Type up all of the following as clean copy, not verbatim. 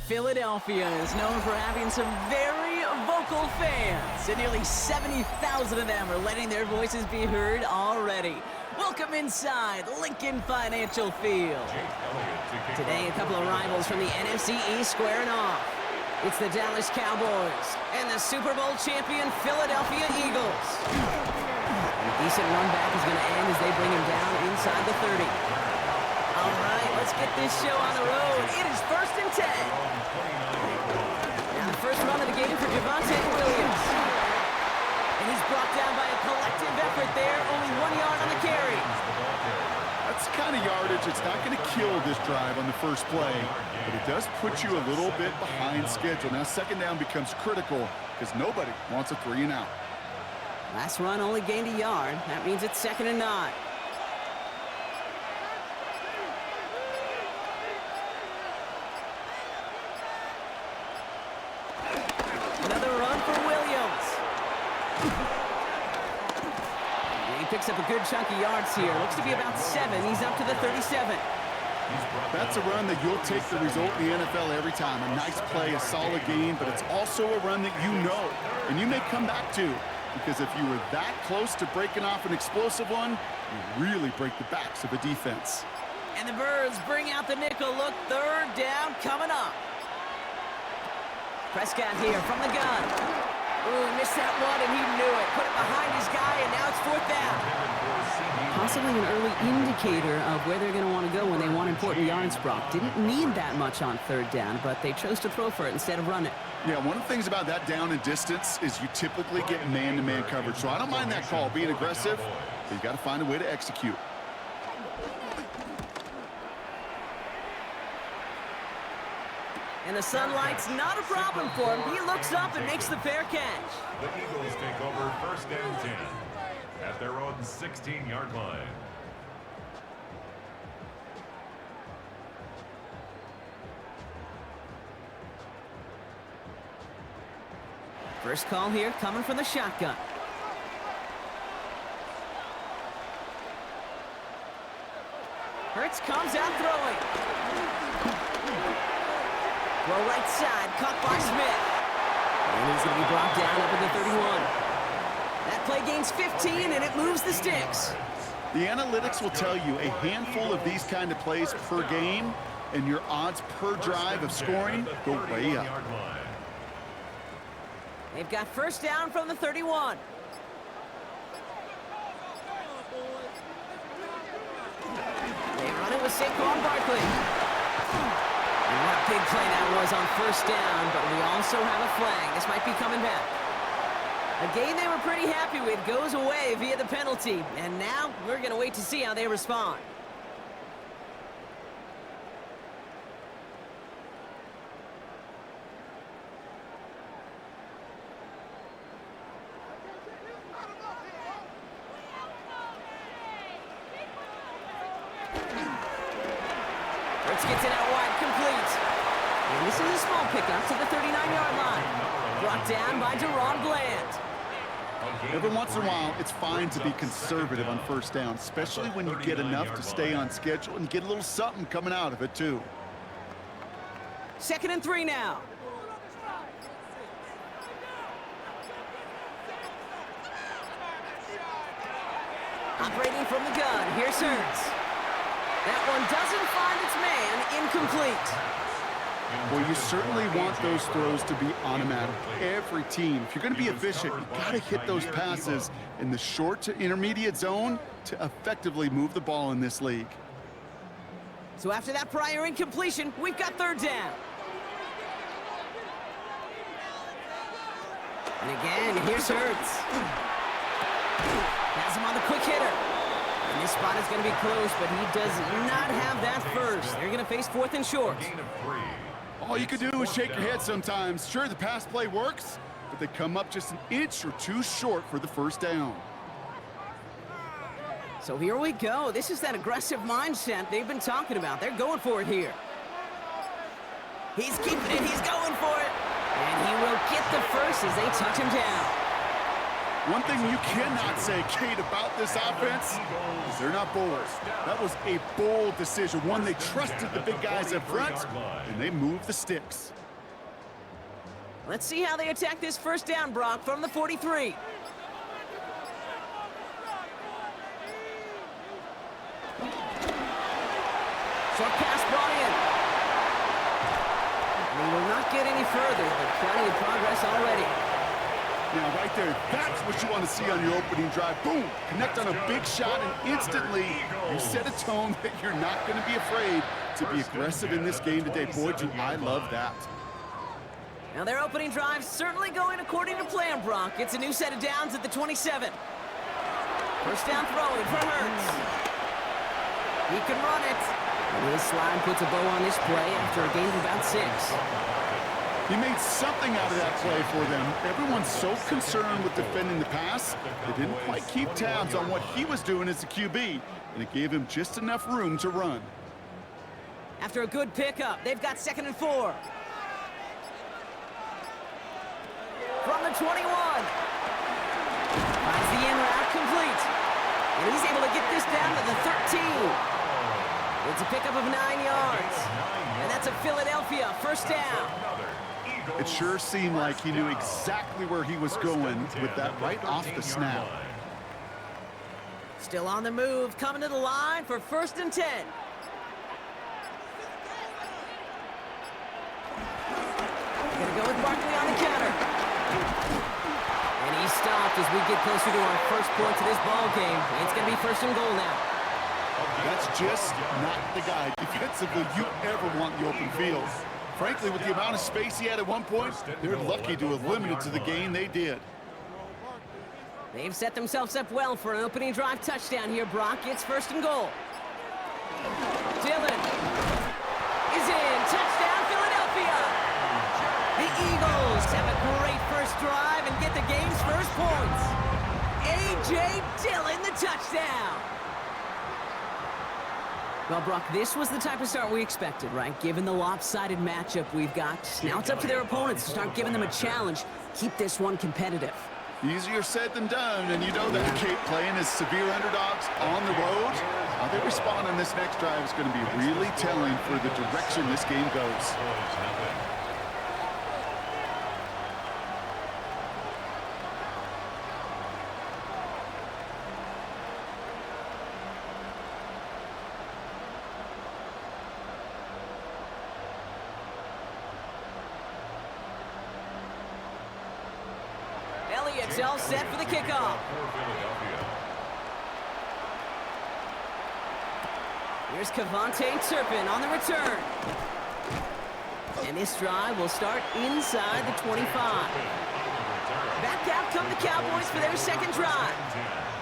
Philadelphia is known for having some very vocal fans, and nearly 70,000 of them are letting their voices be heard already. Welcome inside Lincoln Financial Field. Today, a couple of rivals from the NFC East squaring off. It's the Dallas Cowboys and the Super Bowl champion Philadelphia Eagles. A decent run back is going to end as they bring him down inside the 30. All right, let's get this show on the road. It is 1st and 10. Now the first run of the game for Javonte Williams. And he's brought down by a collective effort there. Only 1 yard on the carry. That's the kind of yardage it's not going to kill this drive on the first play, but it does put you a little bit behind schedule. Now second down becomes critical because nobody wants a 3 and out. Last run only gained a yard. That means it's 2nd and 9. Another run for Williams. He picks up a good chunk of yards here. Looks to be about 7. He's up to the 37. That's a run that you'll take the result in the NFL every time. A nice play, a solid game, but it's also a run that you know and you may come back to, because if you were that close to breaking off an explosive one, you really break the backs of a defense. And the Birds bring out the nickel look. 3rd down coming up. Prescott here from the gun. Ooh, missed that one, and he knew it. Put it behind his guy, and now it's 4th down. Possibly an early indicator of where they're going to want to go when they want important yards, Brock. Didn't need that much on 3rd down, but they chose to throw for it instead of run it. Yeah, one of the things about that down and distance is you typically get man-to-man coverage. So I don't mind that call, being aggressive, but you got to find a way to execute. And the sunlight's not a problem for him. He looks up and makes the fair catch. The Eagles take over 1st and 10 at their own 16-yard line. First call here coming from the shotgun. Hurts comes out throwing. Throw right side, caught by Smith. And he's going to be brought down up at the 31. That play gains 15, and it moves the sticks. The analytics will tell you a handful of these kind of plays per game, and your odds per drive of scoring go way up. They've got 1st down from the 31. They run it with Saquon Barkley. And what a big play that was on 1st down, but we also have a flag. This might be coming back. A game they were pretty happy with goes away via the penalty, and now we're going to wait to see how they respond. Gets it out wide, complete. And this is a small pickup to the 39-yard line. Brought down by Deron Bland. Every once in a while, it's fine to be conservative on 1st down, especially when you get enough to stay on schedule and get a little something coming out of it, too. 2nd and 3 now. Operating from the gun, here's Hurts. That one doesn't find its man, incomplete. Well, you certainly want those throws to be automatic. Every team, if you're going to be efficient, you've got to hit those passes in the short to intermediate zone to effectively move the ball in this league. So after that prior incompletion, we've got 3rd down. And again, here's Hurts. Has him on the quick hitter. And this spot is going to be close, but he does not have that first. They're going to face 4th and short. All you can do is shake your head sometimes. Sure, the pass play works, but they come up just an inch or two short for the 1st down. So here we go. This is that aggressive mindset they've been talking about. They're going for it here. He's keeping it. He's going for it. And he will get the first as they touch him down. One thing you cannot say, Kate, about this offense is they're not bold. That was a bold decision, one they trusted the big guys up front, and they moved the sticks. Let's see how they attack this first down, Brock, from the 43. Short pass brought in. We will not get any further, but plenty of progress already. Now, right there, that's what you want to see on your opening drive. Boom! Connect on a big shot, and instantly you set a tone that you're not going to be afraid to be aggressive in this game today. Boy, do I love that. Now, their opening drive certainly going according to plan, Brock. It's a new set of downs at the 27. First down throwing for Hurts. He can run it. And this slide puts a bow on this play after a gain of about 6. He made something out of that play for them. Everyone's so concerned with defending the pass, they didn't quite keep tabs on what he was doing as a QB, and it gave him just enough room to run. After a good pickup, they've got 2nd and 4. From the 21. Finds the in route complete. And he's able to get this down to the 13. It's a pickup of 9 yards. And that's a Philadelphia first down. It sure seemed like he knew exactly where he was going with that right off the snap. Still on the move, coming to the line for 1st and 10. Gonna go with Barkley on the counter. And he's stopped as we get closer to our first point to this ball game. It's gonna be 1st and goal now. That's just not the guy defensively you ever want in the open field. Frankly, with the amount of space he had at one point, they're lucky to have limited to the gain they did. They've set themselves up well for an opening drive touchdown here, Brock. It's 1st and goal. Dillon is in. Touchdown, Philadelphia. The Eagles have a great first drive and get the game's first points. A.J. Dillon, the touchdown. Well, Brock, this was the type of start we expected, right? Given the lopsided matchup we've got. Now it's up to their opponents to start giving them a challenge. Keep this one competitive. Easier said than done, and you know that Kate, playing as severe underdogs on the road. How they respond on this next drive is going to be really telling for the direction this game goes. It's all set for the kickoff. Here's Cavante Turpin on the return. And this drive will start inside the 25. Back out come the Cowboys for their 2nd drive.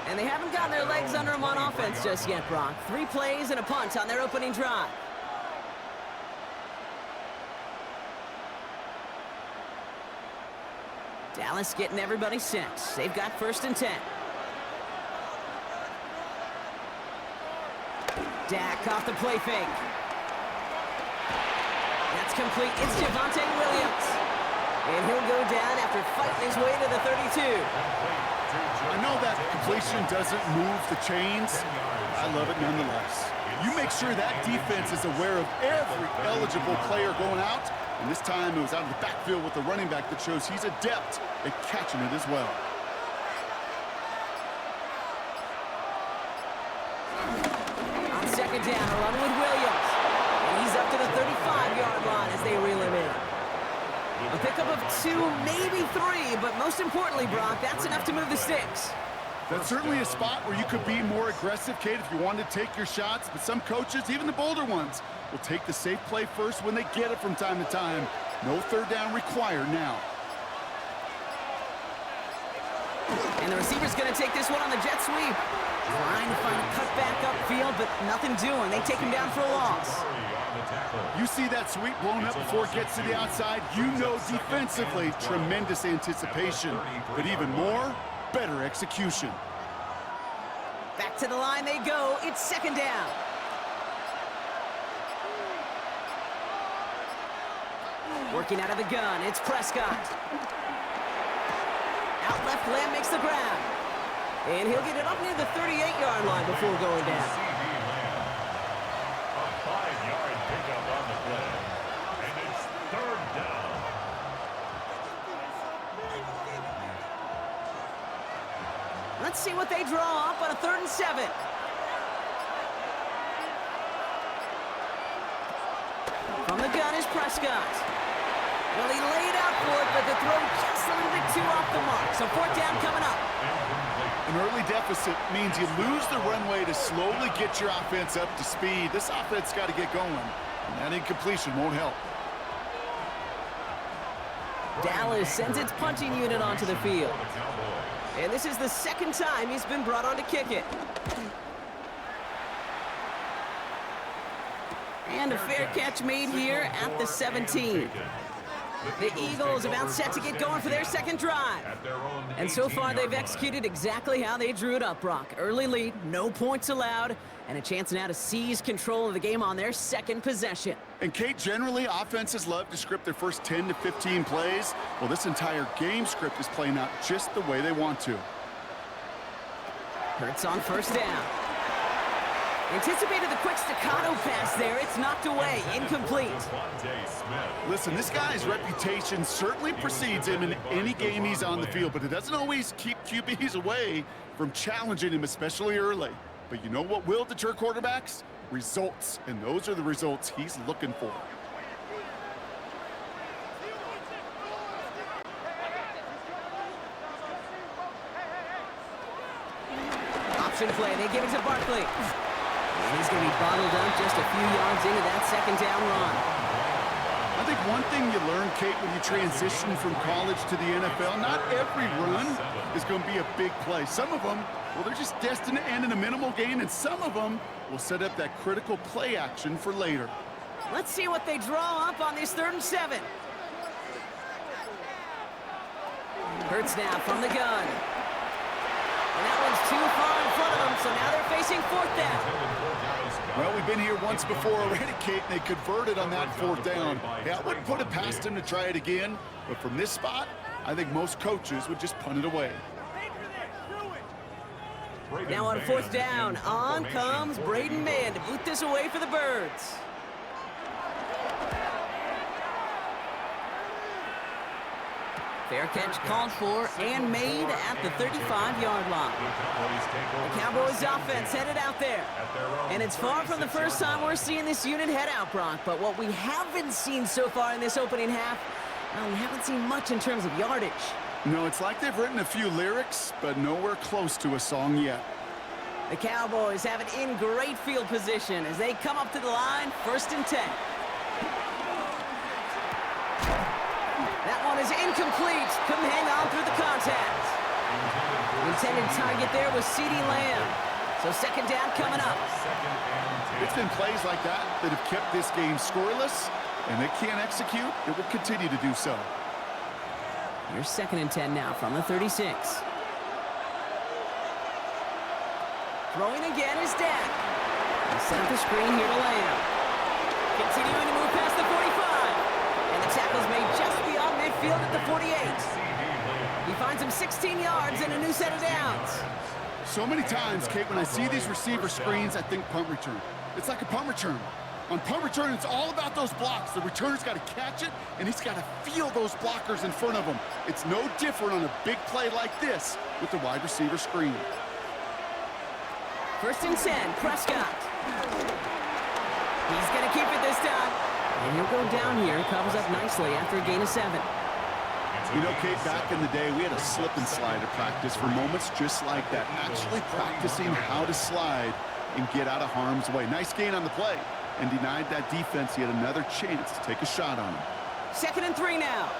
And they haven't gotten their legs under them on offense just yet, Brock. 3 plays and a punt on their opening drive. Dallas getting everybody set. They've got 1st and 10. Dak off the play fake. That's complete. It's Javonte Williams. And he'll go down after fighting his way to the 32. I know that completion doesn't move the chains. I love it nonetheless. You make sure that defense is aware of every eligible player going out. And this time it was out of the backfield with the running back that shows he's adept at catching it as well. On 2nd down, a run with Williams. And he's up to the 35-yard line as they reel him in. A pickup of 2, maybe 3, but most importantly, Brock, that's enough to move the sticks. That's certainly a spot where you could be more aggressive, Kate, if you wanted to take your shots. But some coaches, even the bolder ones, will take the safe play first when they get it from time to time. No 3rd down required now. And the receiver's going to take this one on the jet sweep. Trying to find a cut back upfield, but nothing doing. They take him down for a loss. You see that sweep blown up before it gets to the outside. You know defensively, tremendous anticipation. But even more, better execution. Back to the line they go. It's 2nd down. Working out of the gun, it's Prescott. Out left, Lamb makes the grab. And he'll get it up near the 38-yard line before going down. A 5-yard pickup on the play. And it's third down. Let's see what they draw up on a 3rd and 7. From the gun is Prescott. Well, he laid out for it, but the throw just a little bit too off the mark. So 4th down coming up. An early deficit means you lose the runway to slowly get your offense up to speed. This offense got to get going, and that incompletion won't help. Dallas sends its punting unit onto the field. And this is the 2nd time he's been brought on to kick it. And a fair catch made here at the 17. The Eagles about set to get going for their 2nd drive. And so far, they've executed exactly how they drew it up, Brock. Early lead, no points allowed, and a chance now to seize control of the game on their 2nd possession. And, Kate, generally, offenses love to script their first 10 to 15 plays. Well, this entire game script is playing out just the way they want to. Hurts on 1st down. Anticipated the quick staccato pass there. It's knocked away. Incomplete. Listen, this guy's reputation certainly precedes him in any game he's on the field, but it doesn't always keep QBs away from challenging him, especially early. But you know what will deter quarterbacks? Results, and those are the results he's looking for. Option play. They give it to Barkley. And he's going to be bottled up just a few yards into that 2nd down run. I think one thing you learn, Kate, when you transition from college to the NFL, not every run is going to be a big play. Some of them, well, they're just destined to end in a minimal gain, and some of them will set up that critical play action for later. Let's see what they draw up on this 3rd and 7. Hurts now from the gun. And that one's too far in front of them, so now they're facing 4th down. Well, we've been here once before already, Kate, and they converted on that 4th down. Hey, I wouldn't put it past him to try it again, but from this spot, I think most coaches would just punt it away. Now on 4th down, on comes Braden Mann to boot this away for the Birds. Fair catch called for and made at the 35-yard line. The Cowboys offense headed out there. And it's far from the first time we're seeing this unit head out, Brock. But what we haven't seen so far in this opening half, well, we haven't seen much in terms of yardage. No, it's like they've written a few lyrics, but nowhere close to a song yet. The Cowboys have it in great field position as they come up to the line, 1st and 10. That one is incomplete. Couldn't hang on through the contact. The intended target there was CeeDee Lamb. So 2nd down coming up. It's been plays like that that have kept this game scoreless, and they can't execute. It will continue to do so. Here's 2nd and 10 now from the 36. Throwing again is Dak. He set up the screen here to Lamb. Continuing to move past the 45. And the tackle's made just beyond midfield at the 48. He finds him 16 yards and a new set of downs. So many times, Kate, when I see these receiver screens, I think punt return. It's like a punt return. On punt return, it's all about those blocks. The returner's got to catch it, and he's got to feel those blockers in front of him. It's no different on a big play like this with the wide receiver screen. 1st and 10, Prescott. He's going to keep it this time. And he'll go down here, covers up nicely after a gain of 7. You know, Kate, back in the day, we had a slip and slide at practice for moments just like that. Actually practicing how to slide and get out of harm's way. Nice gain on the play, and denied that defense yet another chance to take a shot on him. 2nd and 3 now.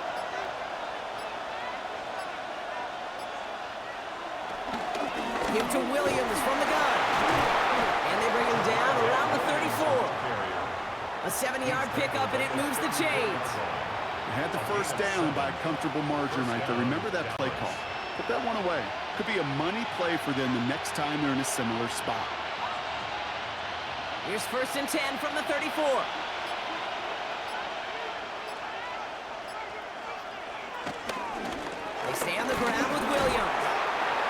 Give to Williams from the gun. And they bring him down around the 34. A 7-yard pickup, and it moves the chains. They had the 1st down by a comfortable margin right there. Remember that play call. Put that one away. Could be a money play for them the next time they're in a similar spot. Here's 1st and 10 from the 34. They stay on the ground with Williams.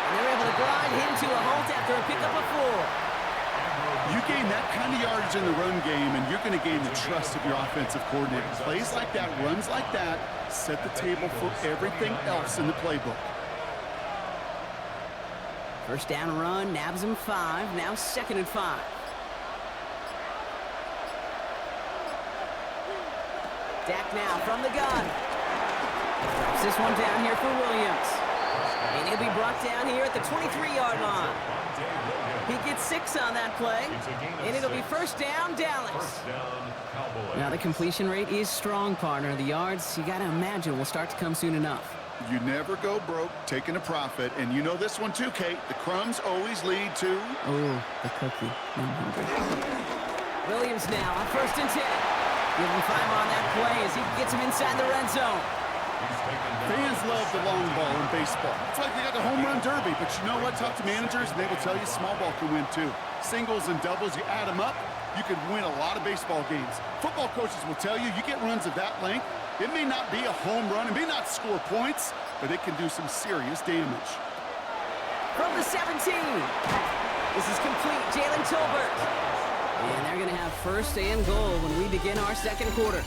And they're able to grind him to a halt after a pickup of 4. You gain that kind of yardage in the run game, and you're going to gain the trust of your offensive coordinator. Plays like that, runs like that, set the table for everything else in the playbook. First down run, nabs him 5, now 2nd and 5. Dak now from the gun. Drops this one down here for Williams. And he'll be brought down here at the 23-yard line. He gets 6 on that play, and it'll be first down, Dallas. Now, the completion rate is strong, partner. The yards, you got to imagine, will start to come soon enough. You never go broke taking a profit, and you know this one too, Kate. The crumbs always lead to... Oh, the cookie. 100. Williams now on 1st and 10. Give him 5 on that play as he gets him inside the red zone. Fans love the long ball in baseball. It's like they got the home run derby, but you know what? Talk to managers, and they will tell you small ball can win too. Singles and doubles, you add them up, you can win a lot of baseball games. Football coaches will tell you, you get runs of that length, it may not be a home run, it may not score points, but it can do some serious damage. From the 17, this is complete, Jalen Tolbert. And they're going to have 1st and goal when we begin our 2nd quarter.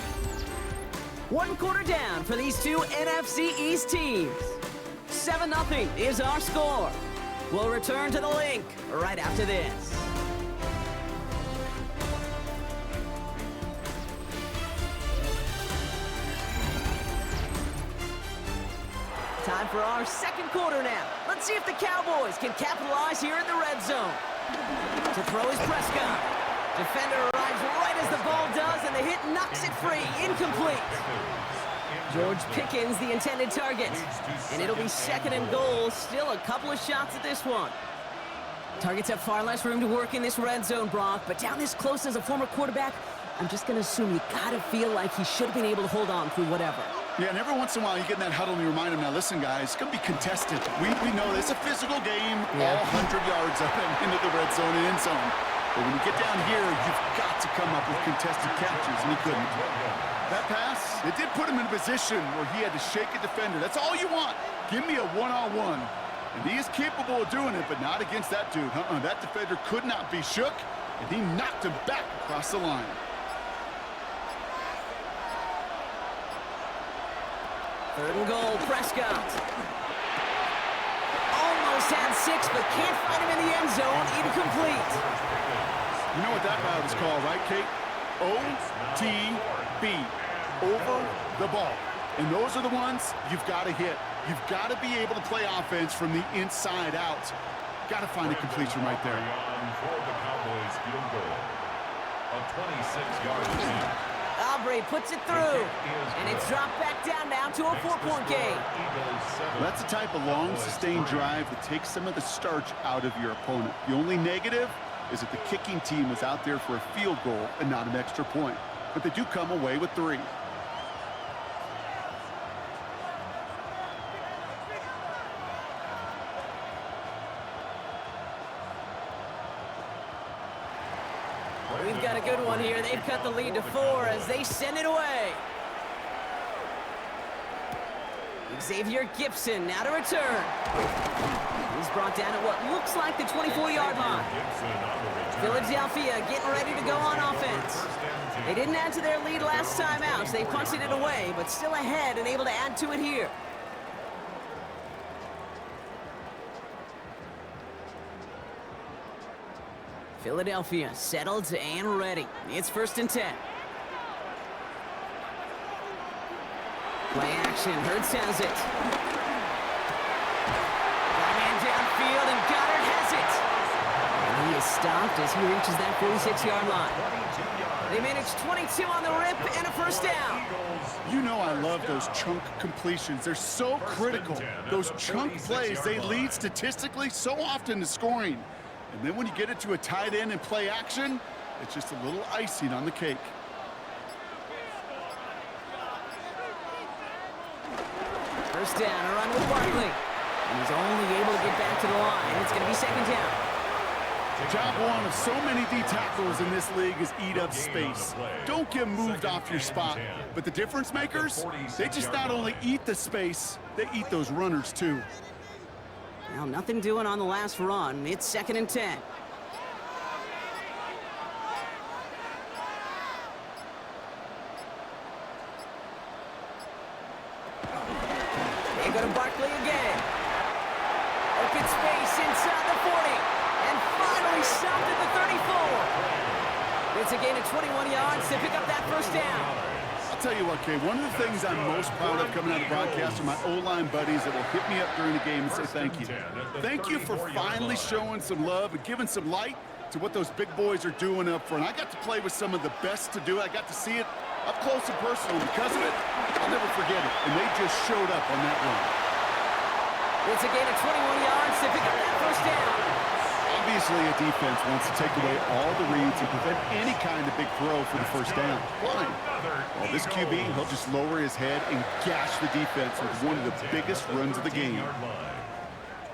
1 quarter down for these two NFC East teams. 7-0 is our score. We'll return to the link right after this. Time for our 2nd quarter now. Let's see if the Cowboys can capitalize here in the red zone. To throw is Prescott. Defender arrives right as the ball does, and the hit knocks it free. Incomplete. George Pickens, the intended target. And it'll be 2nd and goal. Still a couple of shots at this one. Targets have far less room to work in this red zone, Brock. But down this close as a former quarterback, I'm just going to assume you got to feel like he should have been able to hold on through whatever. Yeah, and every once in a while you get in that huddle and you remind them, now listen, guys, it's going to be contested. We know it's a physical game, all 100 yards up and into the red zone and end zone. But when you get down here, you've got to come up with contested catches, and he couldn't. That pass, it did put him in a position where he had to shake a defender. That's all you want. Give me a one-on-one. And he is capable of doing it, but not against that dude. That defender could not be shook, and he knocked him back across the line. Third and goal, Prescott. Almost had 6, but can't find him in the end zone. Incomplete. You know what that route is called, right, Kate? OTB, over the ball. And those are the ones you've got to hit. You've got to be able to play offense from the inside out. Got to find a completion right there. For the Cowboys field goal. A 26-yard attempt. Aubrey puts it through, and it's dropped back down now to a 4-point game. That's the type of long, sustained drive that takes some of the starch out of your opponent. The only negative is that the kicking team was out there for a field goal and not an extra point. But they do come away with 3. We've got a good one here. They've cut the lead to 4 as they send it away. Xavier Gipson now to return. He's brought down at what looks like the 24-yard line. Philadelphia getting ready to go on offense. They didn't add to their lead last time out, so they punted it away, but still ahead and able to add to it here. Philadelphia settled and ready. It's 1st and 10. Play action. Hurts has it. Man downfield, and Goddard has it. And he is stopped as he reaches that 46-yard line. They managed 22 on the rip and a 1st down. You know I love those chunk completions. They're so critical. Those chunk plays, they lead statistically so often to scoring. And then when you get it to a tight end and play action, it's just a little icing on the cake. First down, a run with Barkley. And he's only able to get back to the line. It's going to be 2nd down. Job one of so many D tackles in this league is eat up space. Don't get moved off your spot. But the difference makers, they just not only eat the space, they eat those runners too. Well, nothing doing on the last run. It's 2nd and 10. They go to Barkley again. Open space inside the 40. And finally stopped at the 34. It's a gain of 21 yards to pick up that first down. I'll tell you what, Kay, one of the things I'm most proud of coming out of broadcast are my O-line buddies that will hit me up during the game and say thank you. Thank you for finally showing some love and giving some light to what those big boys are doing up front. I got to play with some of the best to do it. I got to see it up close and personal. Because of it, I'll never forget it. And they just showed up on that run. It's a gain of 21 yards to pick up that first down. Obviously, a defense wants to take away all the reads and prevent any kind of big throw for the first down. Why? Well, this QB, he'll just lower his head and gash the defense with one of the biggest runs of the game.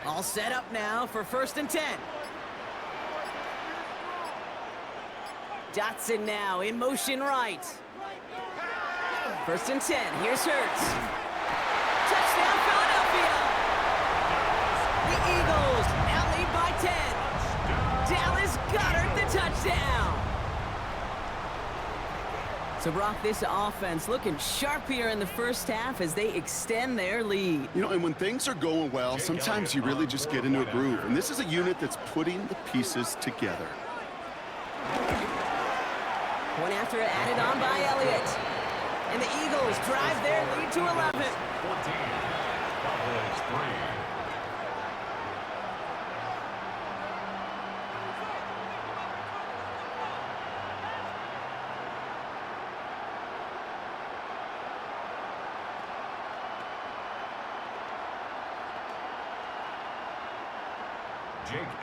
All set up now for 1st and 10. Dotson now in motion right. 1st and 10. Here's Hurts. Touchdown, Philadelphia. The Eagles now lead by 10. Dallas Goedert the touchdown. So, Brock, this offense looking sharp here in the first half as they extend their lead. You know, and when things are going well, sometimes you really just get into a groove. And this is a unit that's putting the pieces together. Point after added on by Elliott. And the Eagles drive their lead to 11. 14. Cowboys 3.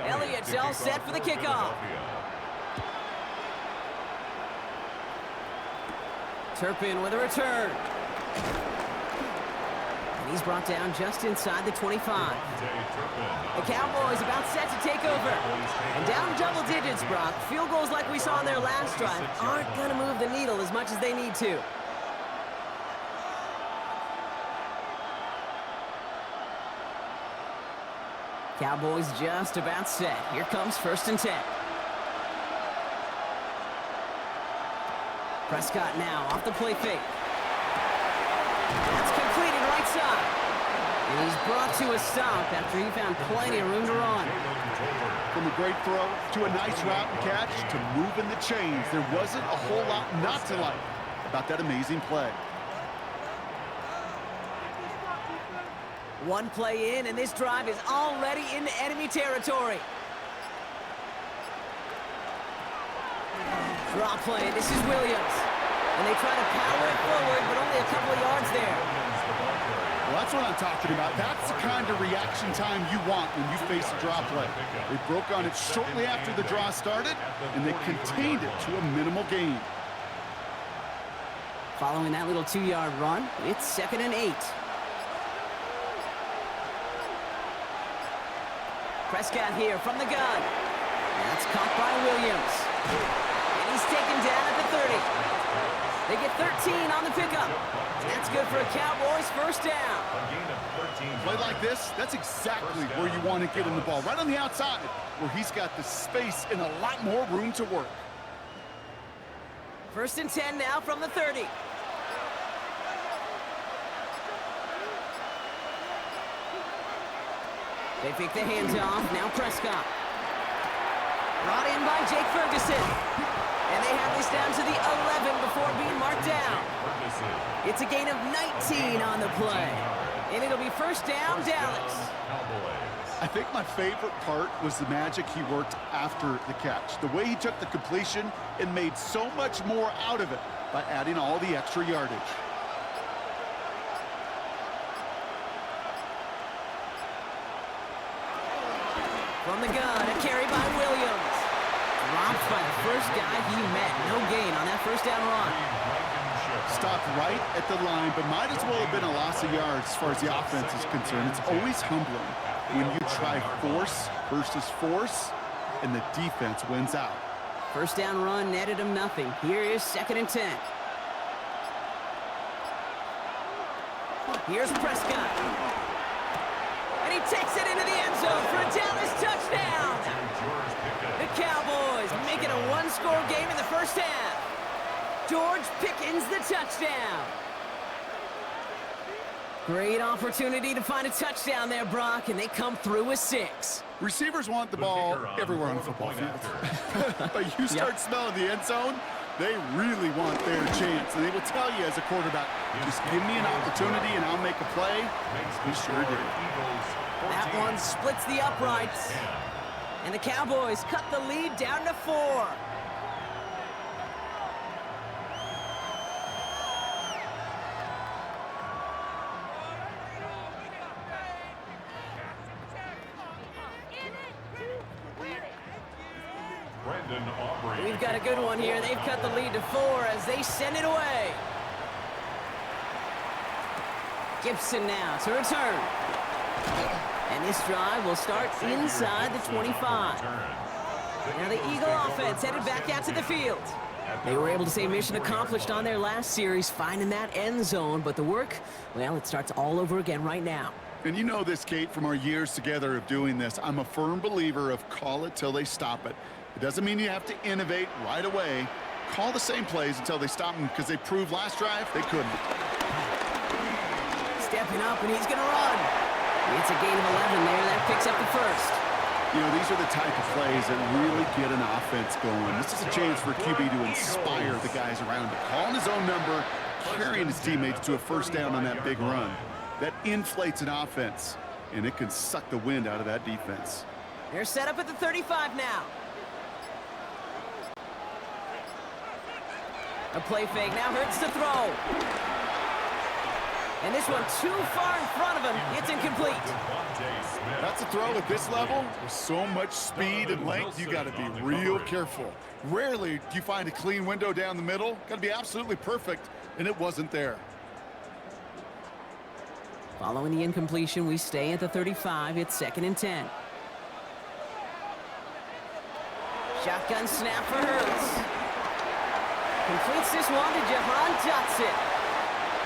Elliott's all set for the kickoff. Turpin with a return. And he's brought down just inside the 25. The Cowboys about set to take over. And down double digits, Brock. Field goals like we saw on their last drive aren't going to move the needle as much as they need to. Cowboys just about set. Here comes 1st and 10. Prescott now off the play fake. That's completed right side. And he's brought to a stop after he found plenty of room to run. From a great throw to a nice route and catch to moving the chains, there wasn't a whole lot not to like about that amazing play. One play in, and this drive is already into enemy territory. Draw play. This is Williams. And they try to power it forward, but only a couple of yards there. Well, that's what I'm talking about. That's the kind of reaction time you want when you face a draw play. They broke on it shortly after the draw started, and they contained it to a minimal gain. Following that little 2-yard run, it's 2nd and 8. Prescott here from the gun. That's caught by Williams. And he's taken down at the 30. They get 13 on the pickup. And that's good for a Cowboys first down. Play like this, that's exactly where you want to get him the ball. Right on the outside, where he's got the space and a lot more room to work. 1st and 10 now from the 30. They pick the hands off. Now Prescott. Brought in by Jake Ferguson. And they have this down to the 11 before being marked down. It's a gain of 19 on the play. And it'll be first down, Dallas. I think my favorite part was the magic he worked after the catch. The way he took the completion and made so much more out of it by adding all the extra yardage. From the gun, a carry by Williams. Dropped by the first guy he met. No gain on that first down run. Stopped right at the line, but might as well have been a loss of yards as far as the offense is concerned. It's always humbling when you try force versus force, and the defense wins out. First down run netted him nothing. Here is 2nd and 10. Here's Prescott. And he takes it into the end zone for a Dallas touchdown. The Cowboys make it a one-score game in the first half. George Pickens the touchdown. Great opportunity to find a touchdown there, Brock, and they come through with 6. Receivers want the ball everywhere on the football field. But you start smelling the end zone, they really want their chance. And they will tell you as a quarterback, just give me an opportunity and I'll make a play. He sure did. That one splits the uprights. And the Cowboys cut the lead down to 4. We've got a good one here. They've cut the lead to 4 as they send it away. Gibson now to return. And this drive will start inside the 25. Now the Eagle offense headed back out to the field. They were able to say mission accomplished on their last series, finding that end zone. But the work, well, it starts all over again right now. And you know this, Kate, from our years together of doing this. I'm a firm believer of call it till they stop it. It doesn't mean you have to innovate right away. Call the same plays until they stop them, because they proved last drive they couldn't. Stepping up, and he's going to run. It's a gain of 11 there. That picks up the first. You know, these are the type of plays that really get an offense going. This is a chance for QB to inspire the guys around him. Calling his own number, carrying his teammates to a first down on that big run. That inflates an offense, and it can suck the wind out of that defense. They're set up at the 35 now. A play fake now hurts to throw. And this one too far in front of him. It's incomplete. That's a throw at this level. With so much speed and length, you got to be real careful. Rarely do you find a clean window down the middle. Got to be absolutely perfect, and it wasn't there. Following the incompletion, we stay at the 35. It's 2nd and 10. Shotgun snap for Hurts. Completes this one to Jahan Dotson.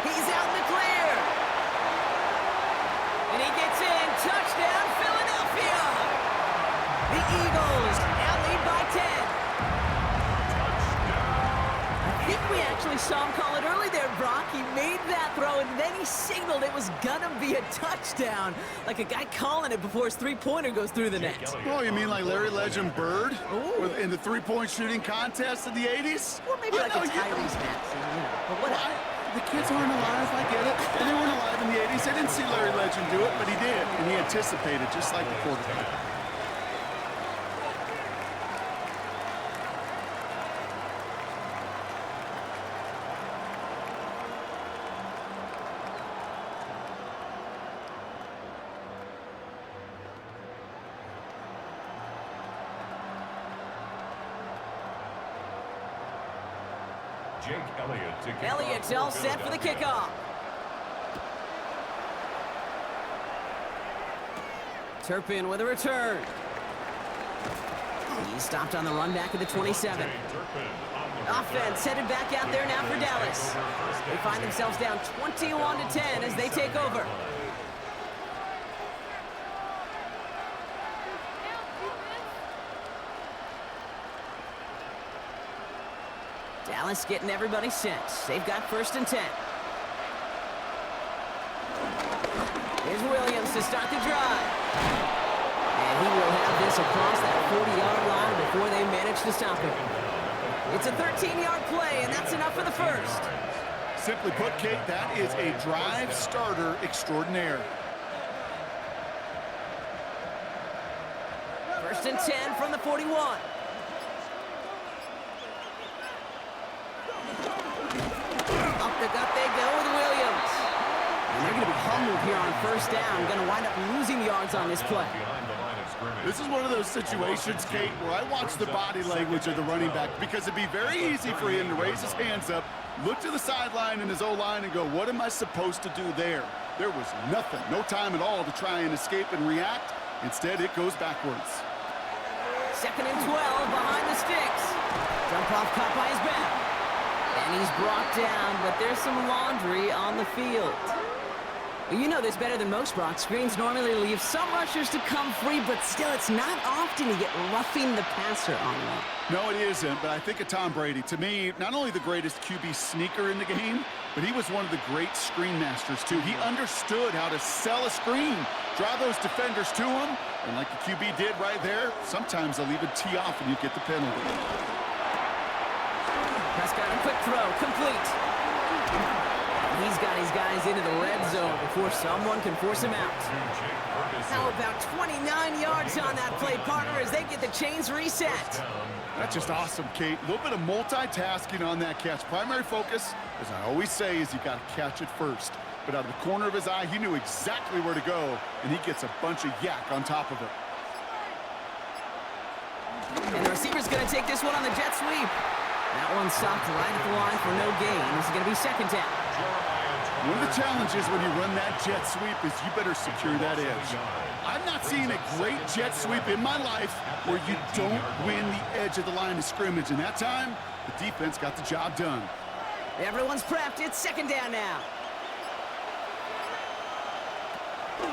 He's out in the clear. And he gets in. Touchdown, Philadelphia. The Eagles now lead by 10. I think we actually saw him call it early there, Brock. He made that throw, and then he signaled it was going to be a touchdown. Like a guy calling it before his three-pointer goes through the net. Oh, you mean like Larry Legend Bird in the three-point shooting contest in the 80s? Or maybe like a Tyrese Maxey, but whatever. The kids aren't alive, I get it. And they weren't alive in the 80s. They didn't see Larry Legend do it, but he did. And he anticipated, just like the quarterback. Elliott's all set for the kickoff. Turpin with a return. He stopped on the run back at the 27. Offense headed back out there now for Dallas. They find themselves down 21-10 as they take over. Dallas getting everybody set. They've got 1st and 10. Here's Williams to start the drive. And he will have this across that 40-yard line before they manage to stop him. It's a 13-yard play, and that's enough for the first. Simply put, Kate, that is a drive starter extraordinaire. 1st and 10 from the 41. Up the gut they go with Williams. And they're going to be humbled here on 1st down. Going to wind up losing yards on this play. This is one of those situations, Kate, where I watch the body language of the running back, because it'd be very easy for him to raise his hands up, look to the sideline in his O-line and go, what am I supposed to do there? There was nothing, no time at all to try and escape and react. Instead, it goes backwards. 2nd and 12 behind the sticks. Jump off caught by his back. And he's brought down, but there's some laundry on the field. You know this better than most, Brock. Screens normally leave some rushers to come free, but still, it's not often you get roughing the passer on one. No, it isn't, but I think of Tom Brady. To me, not only the greatest QB sneaker in the game, but he was one of the great screen masters, too. He understood how to sell a screen, draw those defenders to him, and like the QB did right there, sometimes they'll even tee off and you get the penalty. Prescott, a quick throw, complete. He's got his guys into the red zone before someone can force him out. How about 29 yards on that play, partner, as they get the chains reset? That's just awesome, Kate. A little bit of multitasking on that catch. Primary focus, as I always say, is you got to catch it first. But out of the corner of his eye, he knew exactly where to go, and he gets a bunch of yak on top of it. And the receiver's going to take this one on the jet sweep. That one stopped right at the line for no gain. This is going to be second down. One of the challenges when you run that jet sweep is you better secure that edge. I've not seen a great jet sweep in my life where you don't win the edge of the line of scrimmage. And that time, the defense got the job done. Everyone's prepped. It's second down now.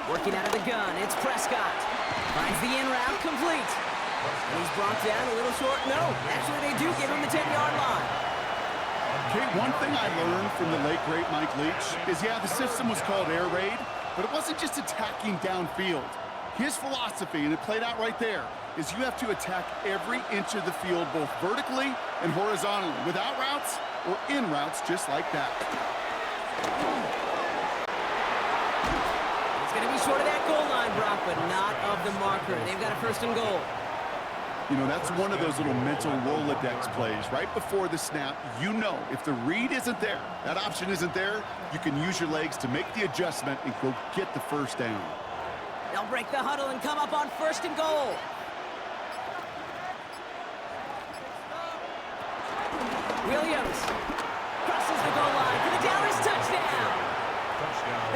Working out of the gun, it's Prescott. Finds the in route, complete. And he's brought down a little short. No, actually they do give him the 10-yard line. Okay, one thing I learned from the late, great Mike Leach is, yeah, the system was called air raid, but it wasn't just attacking downfield. His philosophy, and it played out right there, is you have to attack every inch of the field, both vertically and horizontally, without routes or in routes just like that. It's going to be short of that goal line, Brock, but not of the marker. They've got a first and goal. You know, that's one of those little mental Rolodex plays. Right before the snap, you know if the read isn't there, that option isn't there, you can use your legs to make the adjustment and go get the first down. They'll break the huddle and come up on first and goal. Williams crosses the goal line for the Dallas touchdown.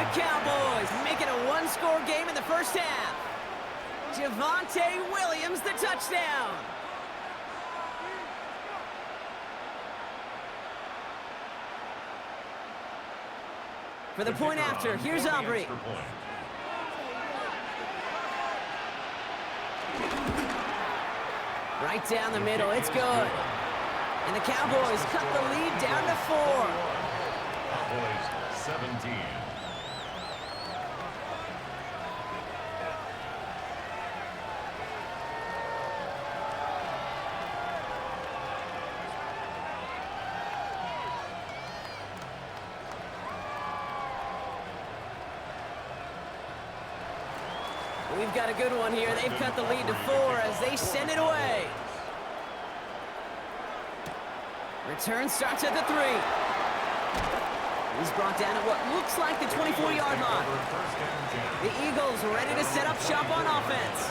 The Cowboys make it a one-score game in the first half. Javonte Williams, the touchdown. For the point after, here's Aubrey. Right down the middle, it's good. And the Cowboys cut the lead down to 4. Cowboys 17. We've got a good one here. They've cut the lead to 4 as they send it away. Return starts at the 3. He's brought down at what looks like the 24-yard line. The Eagles ready to set up shop on offense.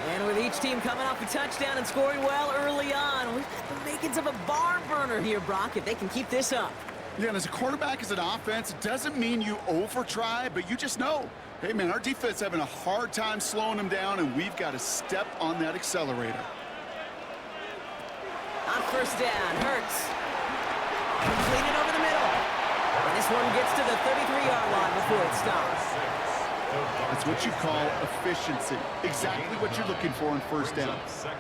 And with each team coming off a touchdown and scoring well early on, we've got the makings of a barn burner here, Brock, if they can keep this up. Yeah, and as a quarterback, as an offense, it doesn't mean you over-try, but you just know, hey, man, our defense having a hard time slowing them down, and we've got to step on that accelerator. On first down, Hurts. Completed over the middle. And this one gets to the 33-yard line before it stops. That's what you call efficiency. Exactly what you're looking for on first down.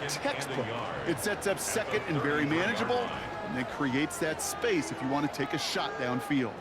Textbook. It sets up second and very manageable, and then creates that space if you want to take a shot downfield.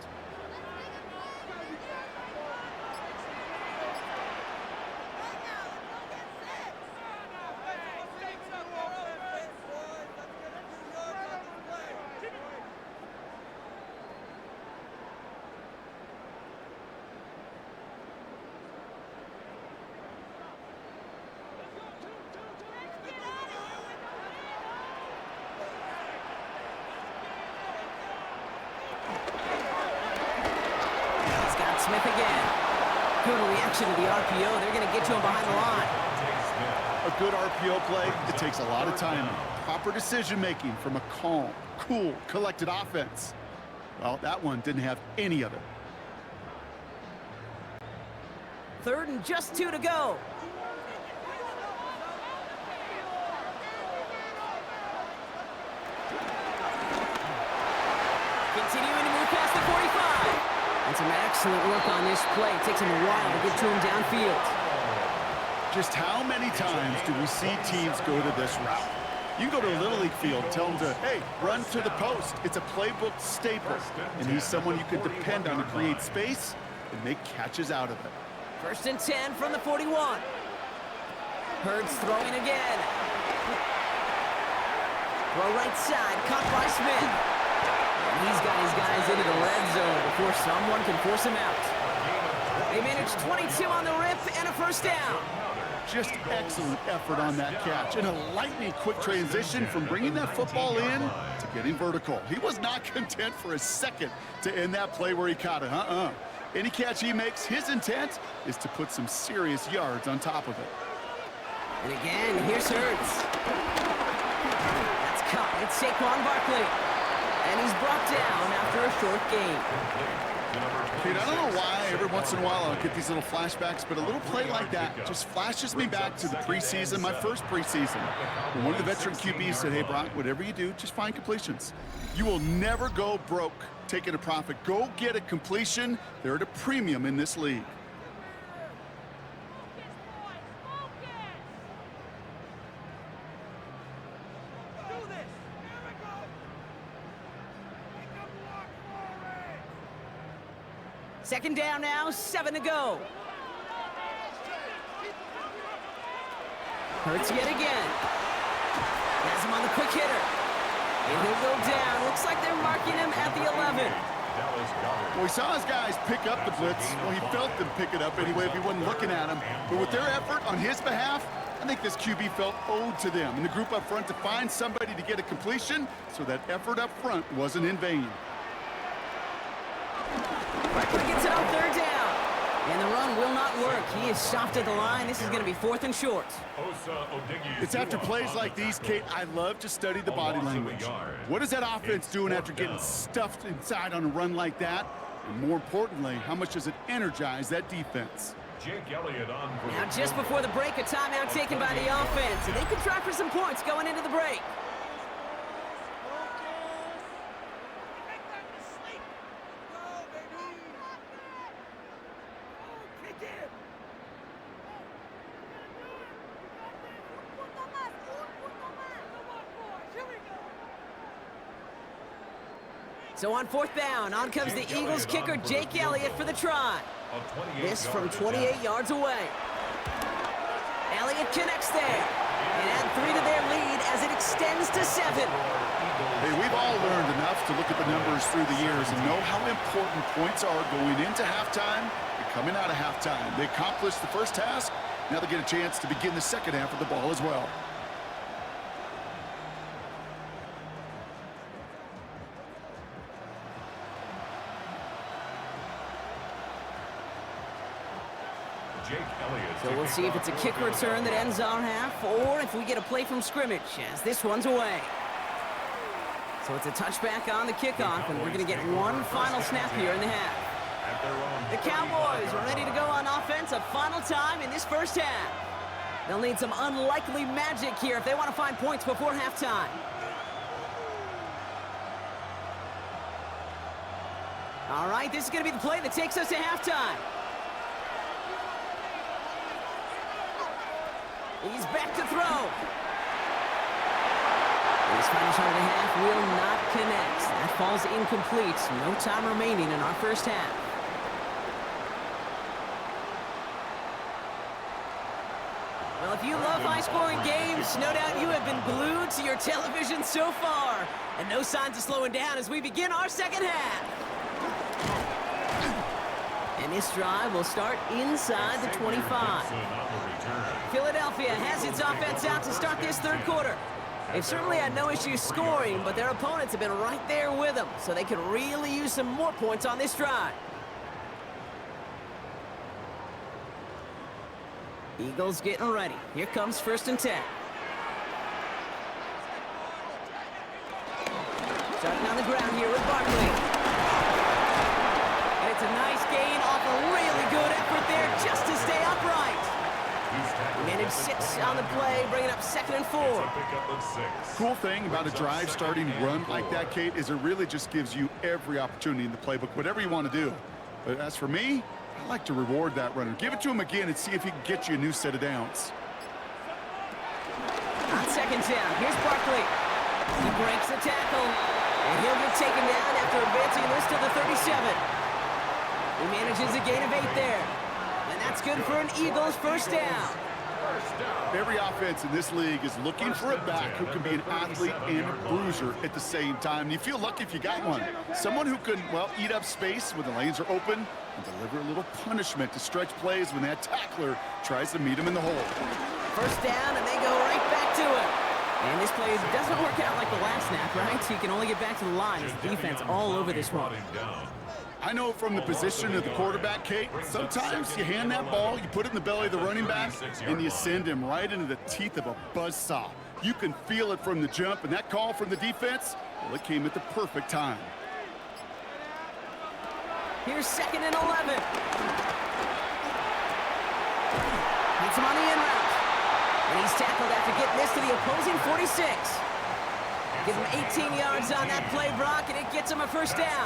Smith again. Good reaction to the RPO. They're going to get to him behind the line. A good RPO play, it takes a lot of timing. Proper decision-making from a calm, cool, collected offense. Well, that one didn't have any of it. Third and just 2 to go. Continuing to move past the 45. And And some excellent work on this play. It takes him a while to get to him downfield. Just how many times do we see teams go to this route? You can go to a Little League field, tell them to, hey, run to the post. It's a playbook staple. And he's someone you can depend on to create space and make catches out of it. 1st and 10 from the 41. Hurts throwing again. Throw right side, caught by Smith. And he's got his guys into the red zone before someone can force him out. They managed 22 on the rip and a 1st down. Just excellent effort on that catch. And a lightning quick transition from bringing that football in to getting vertical. He was not content for a second to end that play where he caught it. Any catch he makes, his intent is to put some serious yards on top of it. And again, here's Hurts. That's caught. It's Saquon Barkley. And he's brought down after a short gain. Pete, I don't know why every once in a while I'll get these little flashbacks, but a little play like that just flashes me back to the preseason, my first preseason. When one of the veteran QBs said, hey, Brock, whatever you do, just find completions. You will never go broke taking a profit. Go get a completion. They're at a premium in this league. Second down now, 7 to go. Hurts yet again. Has him on the quick hitter. And he'll go down. Looks like they're marking him at the 11. Well, we saw his guys pick up the blitz. Well, he felt them pick it up anyway if he wasn't looking at him. But with their effort on his behalf, I think this QB felt owed to them. And the group up front to find somebody to get a completion so that effort up front wasn't in vain. Barkley gets it on 3rd down. And the run will not work. He is stopped at the line. This is going to be 4th and short. It's after plays like these, Kate, I love to study the body language. What is that offense doing after getting stuffed inside on a run like that? And more importantly, how much does it energize that defense? Now, just before the break, a timeout taken by the offense. And they could try for some points going into the break. So on 4th down, on comes the Eagles kicker, Jake Elliott, for the try. This from 28 yards away. Elliott connects there. And add 3 to their lead as it extends to 7. Hey, we've all learned enough to look at the numbers through the years and know how important points are going into halftime and coming out of halftime. They accomplished the first task. Now they get a chance to begin the second half of the ball as well. So we'll see if it's a kick return that ends our half, or if we get a play from scrimmage, as this one's away. So it's a touchback on the kickoff, and we're going to get one final snap here in the half. The Cowboys are ready to go on offense a final time in this first half. They'll need some unlikely magic here if they want to find points before halftime. All right, this is going to be the play that takes us to halftime. He's back to throw. His final shot of the half will not connect. That falls incomplete. No time remaining in our first half. Well, if you love high-scoring games, no doubt you have been glued to your television so far. And no signs of slowing down as we begin our second half. And this drive will start inside the 25. Philadelphia has its offense out to start this 3rd quarter. They've certainly had no issues scoring, but their opponents have been right there with them, so they could really use some more points on this drive. Eagles getting ready. Here comes 1st and 10. Starting on the ground here with Barkley. And it's a nice gain off a really good effort there just to stay upright. Managed 6 on the play, bringing up 2nd and 4. Cool thing about a drive starting run like that, Kate, is it really just gives you every opportunity in the playbook, whatever you want to do. But as for me, I like to reward that runner. Give it to him again and see if he can get you a new set of downs. On second down, here's Barkley. He breaks the tackle, and he'll get taken down after advancing this to the 37. He manages a gain of 8 there, and that's good for an Eagles first down. Every offense in this league is looking for a back who can be an athlete and a bruiser at the same time. And you feel lucky if you got one. Someone who can, well, eat up space when the lanes are open and deliver a little punishment to stretch plays when that tackler tries to meet him in the hole. First down, and they go right back to it. And this play doesn't work out like the last snap, right? So you can only get back to the line as the defense all over this one. I know from the position of the quarterback, Kate, sometimes you hand that ball, you put it in the belly of the running back, and you send him right into the teeth of a buzzsaw. You can feel it from the jump, and that call from the defense, well, it came at the perfect time. Here's 2nd and 11. Hits him on the in route. And he's tackled after getting this to the opposing 46. Give him 18 yards on that play, Brock, and it gets him a first down.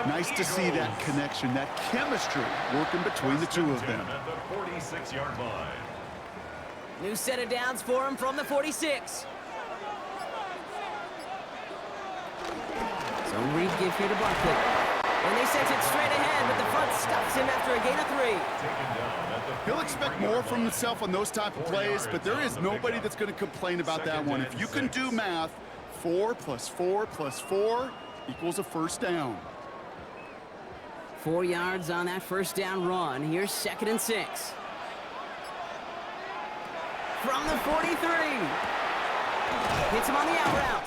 Nice to see that connection, that chemistry working between the two of them. At the 46-yard line. New set of downs for him from the 46. Zone read give here to Barkley. And they sent it straight ahead, but the front stops him after a gain of 3. He'll expect more from himself on those type of plays, but there is nobody that's going to complain about that one. If you can do math, 4 + 4 + 4 equals a first down. 4 yards on that first down run. Here's 2nd and 6. From the 43. Hits him on the out route.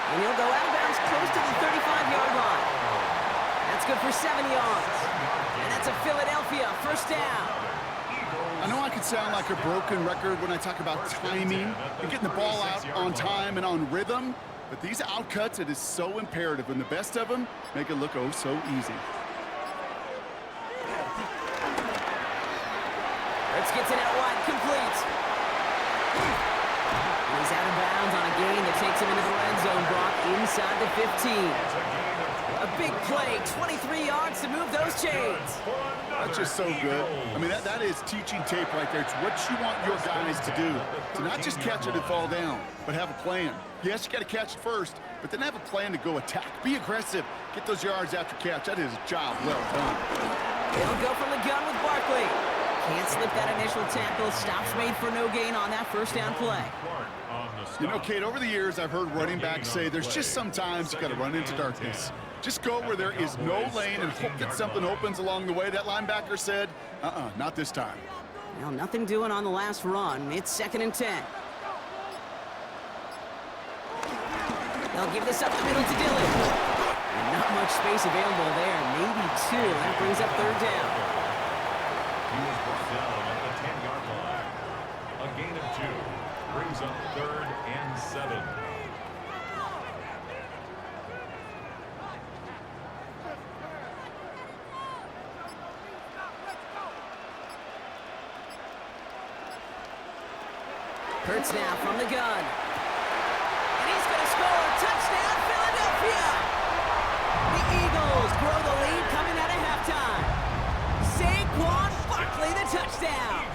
And he'll go out of bounds close to the 35-yard line. That's good for 7 yards. And that's a Philadelphia first down. I know I can sound like a broken record when I talk about timing and getting the ball out on time and on rhythm, but these outcuts, it is so imperative, and the best of them make it look oh so easy. Let's get it out wide, complete. And he's out of bounds on a gain that takes him into the red zone, Brock, inside the 15. A big play, 23 yards to move those chains. That's just so good. I mean, that is teaching tape right there. It's what you want your guys to do. To not just catch it and fall down, but have a plan. Yes, you got to catch it first, but then have a plan to go attack. Be aggressive. Get those yards after catch. That is a job well done. They'll go from the gun with Barkley. Can't slip that initial tackle. Stops made for no gain on that first down play. You know, Kate, over the years, I've heard running backs say there's just sometimes you got to run into darkness. Just go where there is no lane and hope that something opens along the way. That linebacker said, not this time. Well, nothing doing on the last run. It's 2nd and 10. They'll give this up the middle to Dillon. And not much space available there. Maybe 2. That brings up 3rd down. He was brought down at the 10-yard line. A gain of 2 brings up 3rd and 7. Hurts now from the gun. And he's going to score. Touchdown, Philadelphia! The Eagles grow the lead coming out of halftime. Saquon Barkley, the touchdown.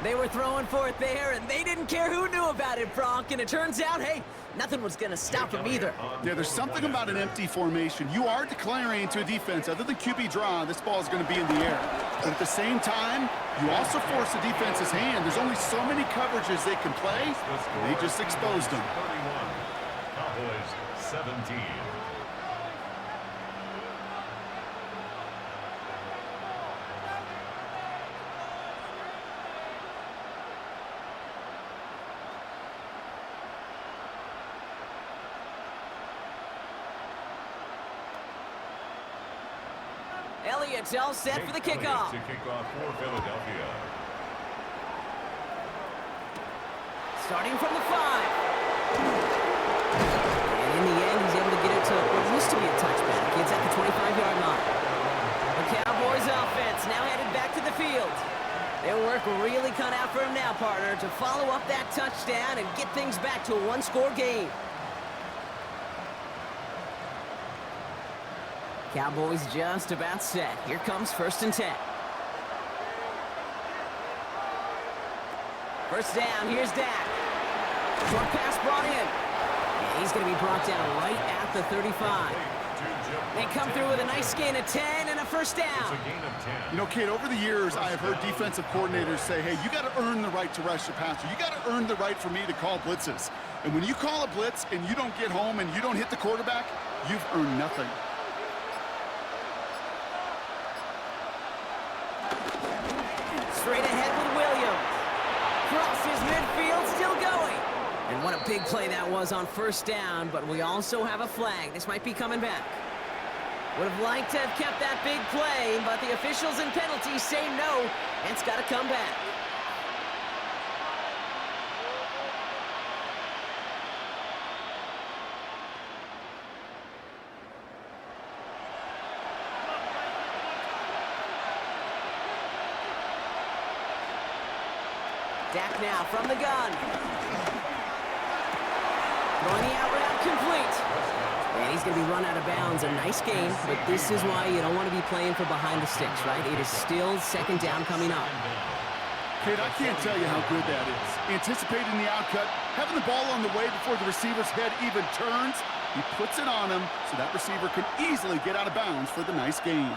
They were throwing for it there, and they didn't care who knew about it, Bronk. And it turns out, hey, nothing was going to stop him either. Yeah, there's something about an empty formation. You are declaring to a defense, other than QB draw, this ball is going to be in the air. But at the same time, you also force the defense's hand. There's only so many coverages they can play, and they just exposed them. 31. Cowboys 17. Elliott's all set for the kickoff. To kick off for Philadelphia. Starting from the 5. And in the end, he's able to get it to what used to be a touchback. It's at the 25-yard line. The Cowboys offense now headed back to the field. Their work really cut out for him now, partner, to follow up that touchdown and get things back to a one-score game. Cowboys just about set. Here comes 1st and 10. First down, here's Dak. Short pass brought in. And he's going to be brought down right at the 35. They come through with a nice gain of 10 and a first down. You know, Kate, over the years, I have heard defensive coordinators say, hey, you got to earn the right to rush the passer. You got to earn the right for me to call blitzes. And when you call a blitz and you don't get home and you don't hit the quarterback, you've earned nothing. Straight ahead with Williams. Crosses midfield, still going. And what a big play that was on first down, but we also have a flag. This might be coming back. Would have liked to have kept that big play, but the officials and penalties say no, and it's got to come back. Dak now from the gun. Throwing the out route complete. And he's going to be run out of bounds. A nice game, but this is why you don't want to be playing for behind the sticks, right? It is still second down coming up. Kate, I can't tell you how good that is. Anticipating the outcut, having the ball on the way before the receiver's head even turns, he puts it on him so that receiver can easily get out of bounds for the nice gain.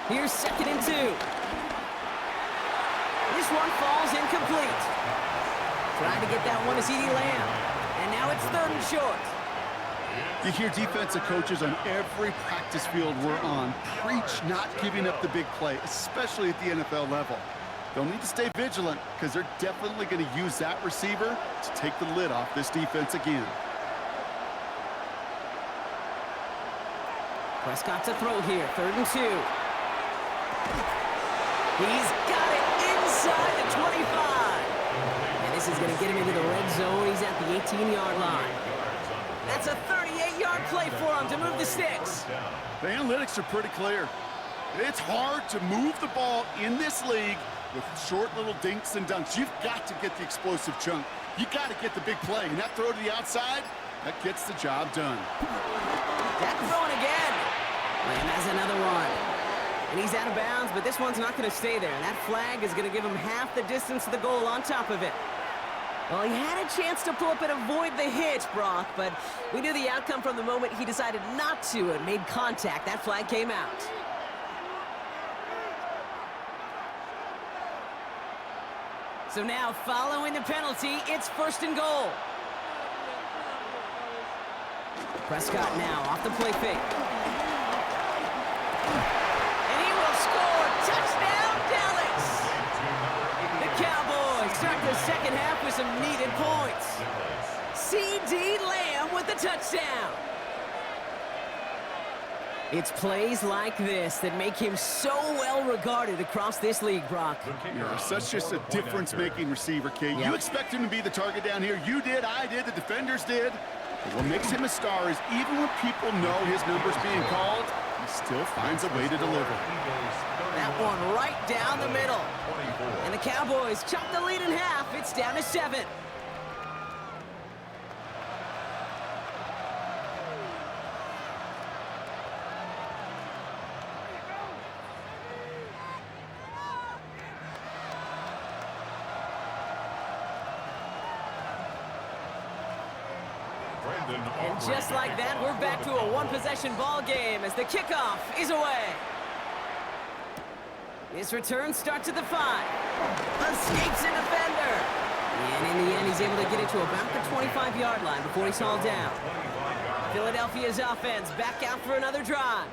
Here's 2nd and 2. This one falls incomplete. Trying to get that one to CeeDee Lamb. And now it's 3rd and short. You hear defensive coaches on every practice field we're on preach not giving up the big play, especially at the NFL level. They'll need to stay vigilant because they're definitely going to use that receiver to take the lid off this defense again. Prescott to throw here, 3rd and 2. He's got it inside the 25. And this is going to get him into the red zone. He's at the 18-yard line. That's a 38-yard play for him to move the sticks. The analytics are pretty clear. It's hard to move the ball in this league with short little dinks and dunks. You've got to get the explosive chunk. You got to get the big play. And that throw to the outside, that gets the job done. Dak throwing again. Lamb has another one. And he's out of bounds, but this one's not going to stay there. And that flag is going to give him half the distance to the goal on top of it. Well, he had a chance to pull up and avoid the hit, Brock, but we knew the outcome from the moment he decided not to and made contact. That flag came out. So now, following the penalty, it's 1st and goal. Prescott now off the play fake. And he will score. Touchdown, Dallas! The Cowboys start the second half with some needed points. CeeDee Lamb with the touchdown. It's plays like this that make him so well regarded across this league, Brock. Yeah, such just a difference-making receiver, Kate. Yep. You expect him to be the target down here. You did, I did, the defenders did. But what makes him a star is even when people know his number's being called, he still finds a way to deliver. That one right down the middle. And the Cowboys chop the lead in half. It's down to 7. And just like that, we're back to a one-possession ball game as the kickoff is away. His return starts at the 5. Escapes a defender. And in the end, he's able to get it to about the 25-yard line before he's hauled down. Philadelphia's offense back out for another drive.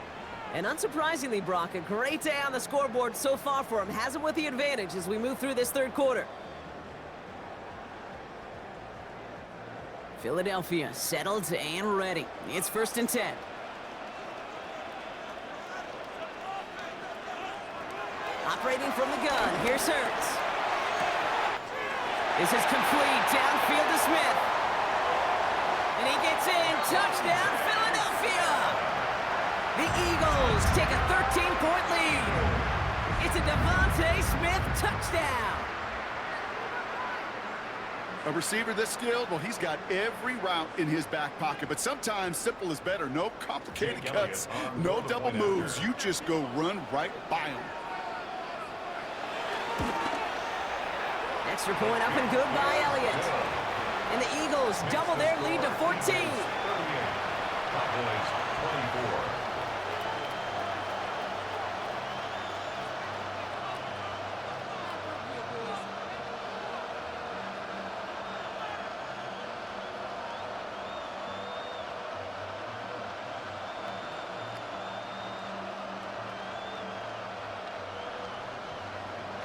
And unsurprisingly, Brock, a great day on the scoreboard so far for him. Has him with the advantage as we move through this third quarter. Philadelphia settled and ready. It's 1st and 10. Operating from the gun, here's Hurts. This is complete, downfield to Smith. And he gets in, touchdown, Philadelphia! The Eagles take a 13-point lead. It's a Devontae Smith touchdown. A receiver this skilled, well, he's got every route in his back pocket. But sometimes simple is better. No complicated cuts, no double moves. You just go run right by him. Extra point up and good by Elliott. And the Eagles double their lead to 14. Cowboys 24.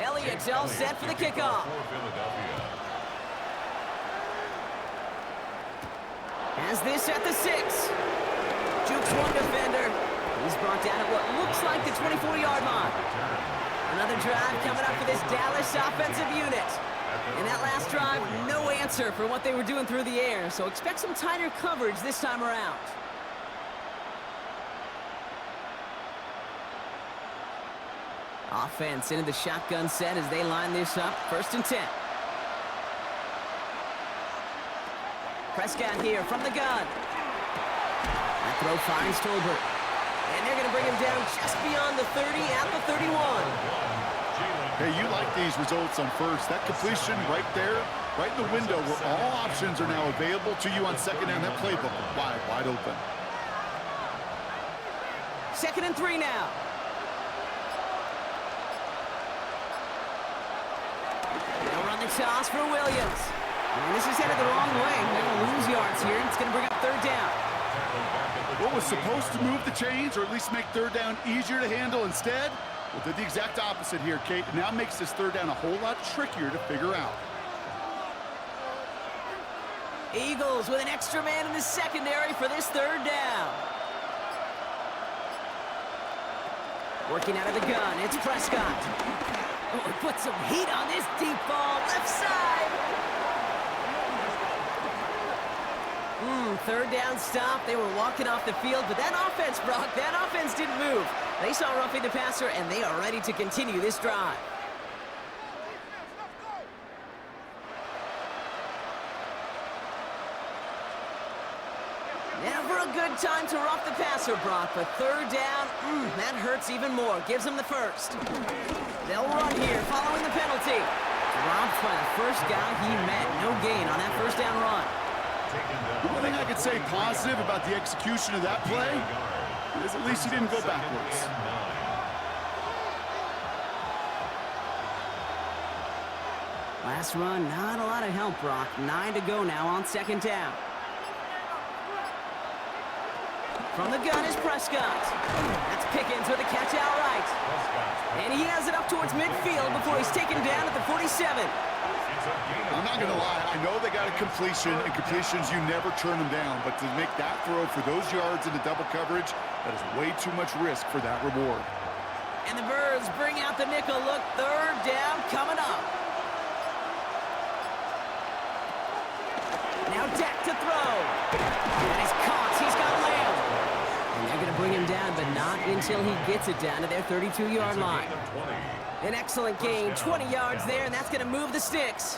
Elliott's all set for the kickoff. Has this at the 6. Jukes one defender. He's brought down at what looks like the 24-yard line. Another drive coming up for this Dallas offensive unit. In that last drive, no answer for what they were doing through the air, so expect some tighter coverage this time around. Offense into the shotgun set as they line this up. 1st and 10. Prescott here from the gun. That throw finds Tolbert. And they're going to bring him down just beyond the 30 at the 31. Hey, you like these results on first. That completion right there, right in the window where all options are now available to you on second down. That playbook wide open. 2nd and 3 now. They'll run the toss for Williams. And this is headed the wrong way. They're going to lose yards here. It's going to bring up 3rd down. What was supposed to move the chains or at least make 3rd down easier to handle instead? Well, did the exact opposite here, Kate. It now makes this 3rd down a whole lot trickier to figure out. Eagles with an extra man in the secondary for this 3rd down. Working out of the gun, it's Prescott. Oh, put some heat on this deep ball, left side. 3rd down stop. They were walking off the field, but that offense, Brock, that offense didn't move. They saw roughing the passer, and they are ready to continue this drive. Never a good time to rough the passer, Brock, but 3rd down, that hurts even more. Gives them the 1st. They'll run here following the penalty. Dropped by the first guy he met. No gain on that 1st down run. One thing I could say positive about the execution of that play is at least he didn't go backwards. Last run, not a lot of help, Brock. 9 to go now on 2nd down. From the gun is Prescott. That's Pickens with a catch outright. And he has it up towards midfield before he's taken down at the 47. I'm not going to lie. I know they got a completion, and completions, you never turn them down. But to make that throw for those yards into double coverage, that is way too much risk for that reward. And the Birds bring out the nickel look. 3rd down coming up. Now Dak to throw. And he's caught. He's got Lamb. And they're going to bring him down, but not until he gets it down to their 32-yard line. An excellent gain, 20 yards there, and that's going to move the sticks.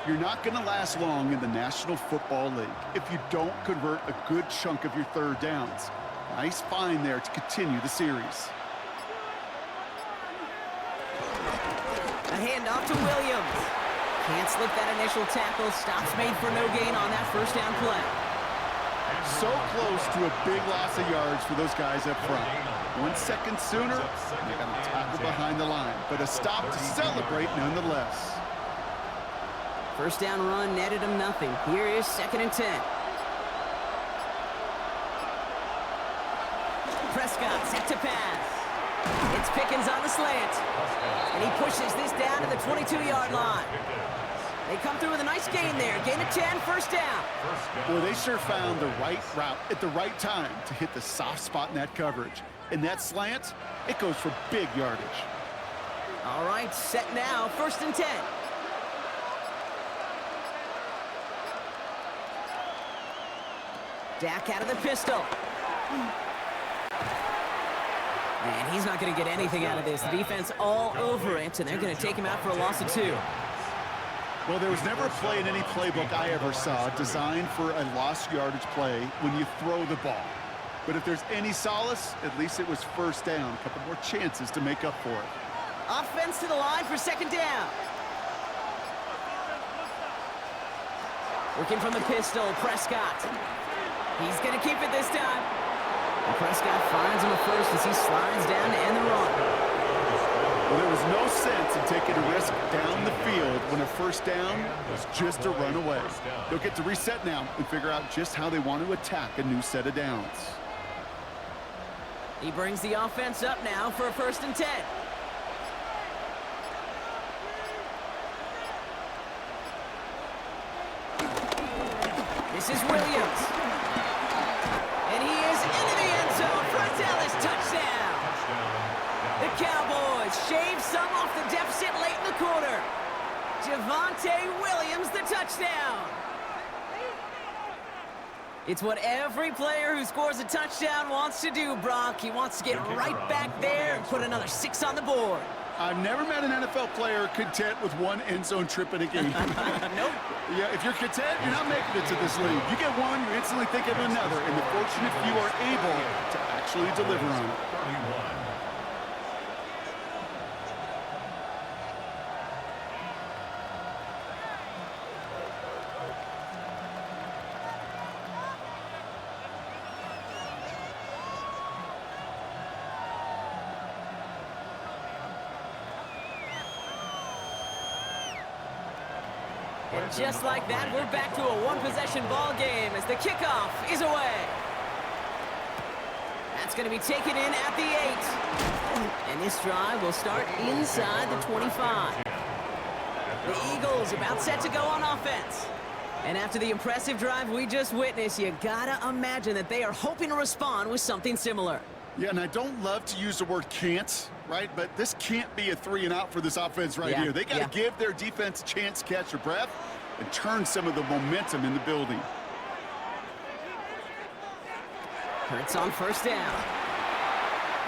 You're not going to last long in the National Football League if you don't convert a good chunk of your 3rd downs. Nice find there to continue the series. A handoff to Williams. Can't slip that initial tackle. Stops made for no gain on that 1st down play. So close to a big loss of yards for those guys up front. 1 second sooner, they got a tackle behind the line, but a stop to celebrate nonetheless. 1st down run netted him nothing. Here is 2nd and 10. Prescott set to pass. It's Pickens on the slant. And he pushes this down to the 22-yard line. They come through with a nice gain there. Gain of 10, 1st down. Boy, they sure found the right route at the right time to hit the soft spot in that coverage. And that slant, it goes for big yardage. All right, set now, 1st and 10. Dak out of the pistol. And he's not going to get anything out of this. The defense all over it, and they're going to take him out for a loss of 2. Well, there was never a play in any playbook I ever saw designed for a lost yardage play when you throw the ball. But if there's any solace, at least it was first down. A couple more chances to make up for it. Offense to the line for second down. Working from the pistol, Prescott. He's going to keep it this time. And Prescott finds him a first as he slides down to end the run. Well, there was no sense in taking a risk down the field when a first down was just a run away. They'll get to reset now and figure out just how they want to attack a new set of downs. He brings the offense up now for a 1st and 10. This is Williams. And he is into the end zone for a Dallas touchdown. The Cowboys shave some off the deficit late in the quarter. Javonte Williams, the touchdown. It's what every player who scores a touchdown wants to do, Brock. He wants to get right back there and put another 6 on the board. I've never met an NFL player content with one end zone trip in a game. Nope. Yeah, if you're content, you're not making it to this league. You get one, you instantly think of another, and the fortunate few are able to actually deliver on it. 31. And just like that, we're back to a one-possession ball game as the kickoff is away. That's going to be taken in at the 8. And this drive will start inside the 25. The Eagles about set to go on offense. And after the impressive drive we just witnessed, you gotta imagine that they are hoping to respond with something similar. Yeah, and I don't love to use the word can't, right? But this can't be a 3-and-out for this offense right here. They got to give their defense a chance to catch their breath and turn some of the momentum in the building. Hurts on 1st down.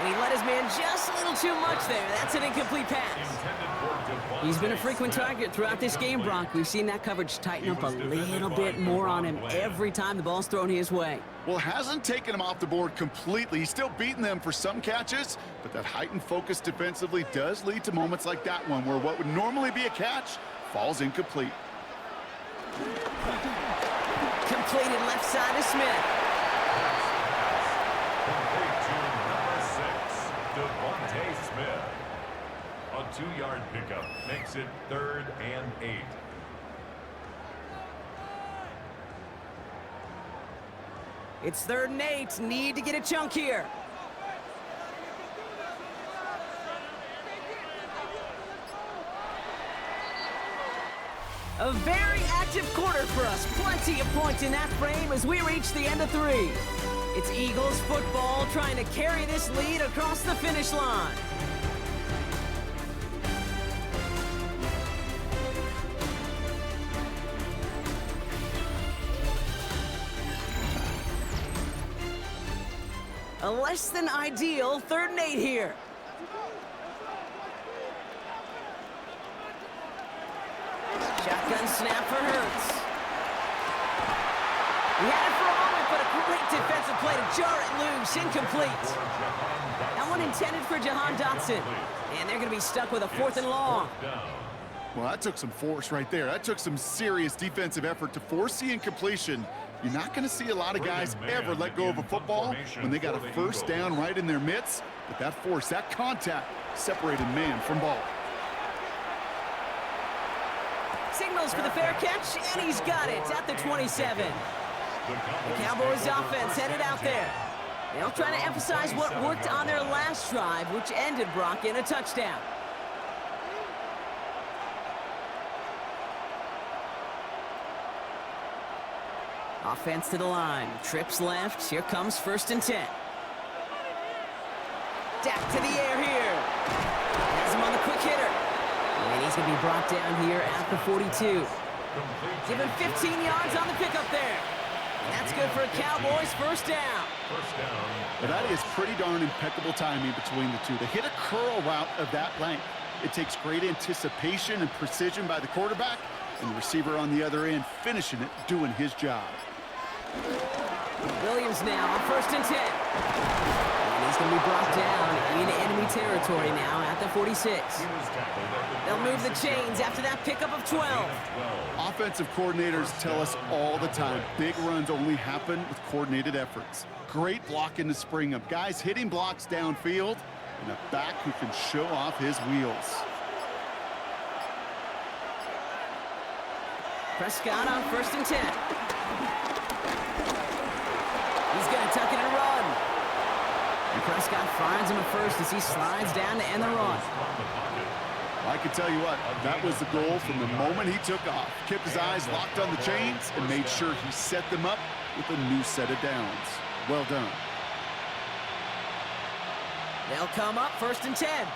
And he let his man just a little too much there. That's an incomplete pass. He's been a frequent target throughout this game, Brock. We've seen that coverage tighten up a little bit more on him every time the ball's thrown his way. Well, hasn't taken him off the board completely. He's still beating them for some catches, but that heightened focus defensively does lead to moments like that one where what would normally be a catch falls incomplete. Completed left side to Smith. Devontae Smith. A 2-yard pickup makes it 3rd and 8. It's 3rd and 8. Need to get a chunk here. A very active quarter for us. Plenty of points in that frame as we reach the end of 3. It's Eagles football trying to carry this lead across the finish line. A less than ideal 3rd and 8 here. Shotgun snap for Hurts. He had it for a moment, but a great defensive play to jar it loose. Incomplete. That one intended for Jahan Dotson. And they're going to be stuck with a 4th and long. Well, that took some force right there. That took some serious defensive effort to force the incompletion. You're not going to see a lot of guys ever let go of a football when they got a 1st down right in their midst. But that force, that contact, separated man from ball. Signals for the fair catch, and he's got it at the 27. The Cowboys offense headed out there. They'll try to emphasize what worked on their last drive, which ended, Brock, in a touchdown. Offense to the line. Trips left. Here comes 1st and 10. Dak to the air here. Has him on the quick hitter. And he's going to be brought down here at the 42. Give him 15 yards on the pickup there. And that's good for a Cowboys 1st down. But that is pretty darn impeccable timing between the two. To hit a curl route of that length, it takes great anticipation and precision by the quarterback, And the receiver on the other end finishing it, doing his job. Williams now on 1st and 10. And he's going to be brought down in enemy territory now at the 46. They'll move the chains after that pickup of 12. Offensive coordinators tell us all the time, big runs only happen with coordinated efforts. Great blocking to spring them. Guys hitting blocks downfield, and a back who can show off his wheels. Prescott on 1st and 10. He's going to tuck it and run. And Prescott finds him at first as he slides down to end the run. I can tell you what, that was the goal from the moment he took off. Kept his eyes locked on the chains and made sure he set them up with a new set of downs. Well done. They'll come up 1st and 10.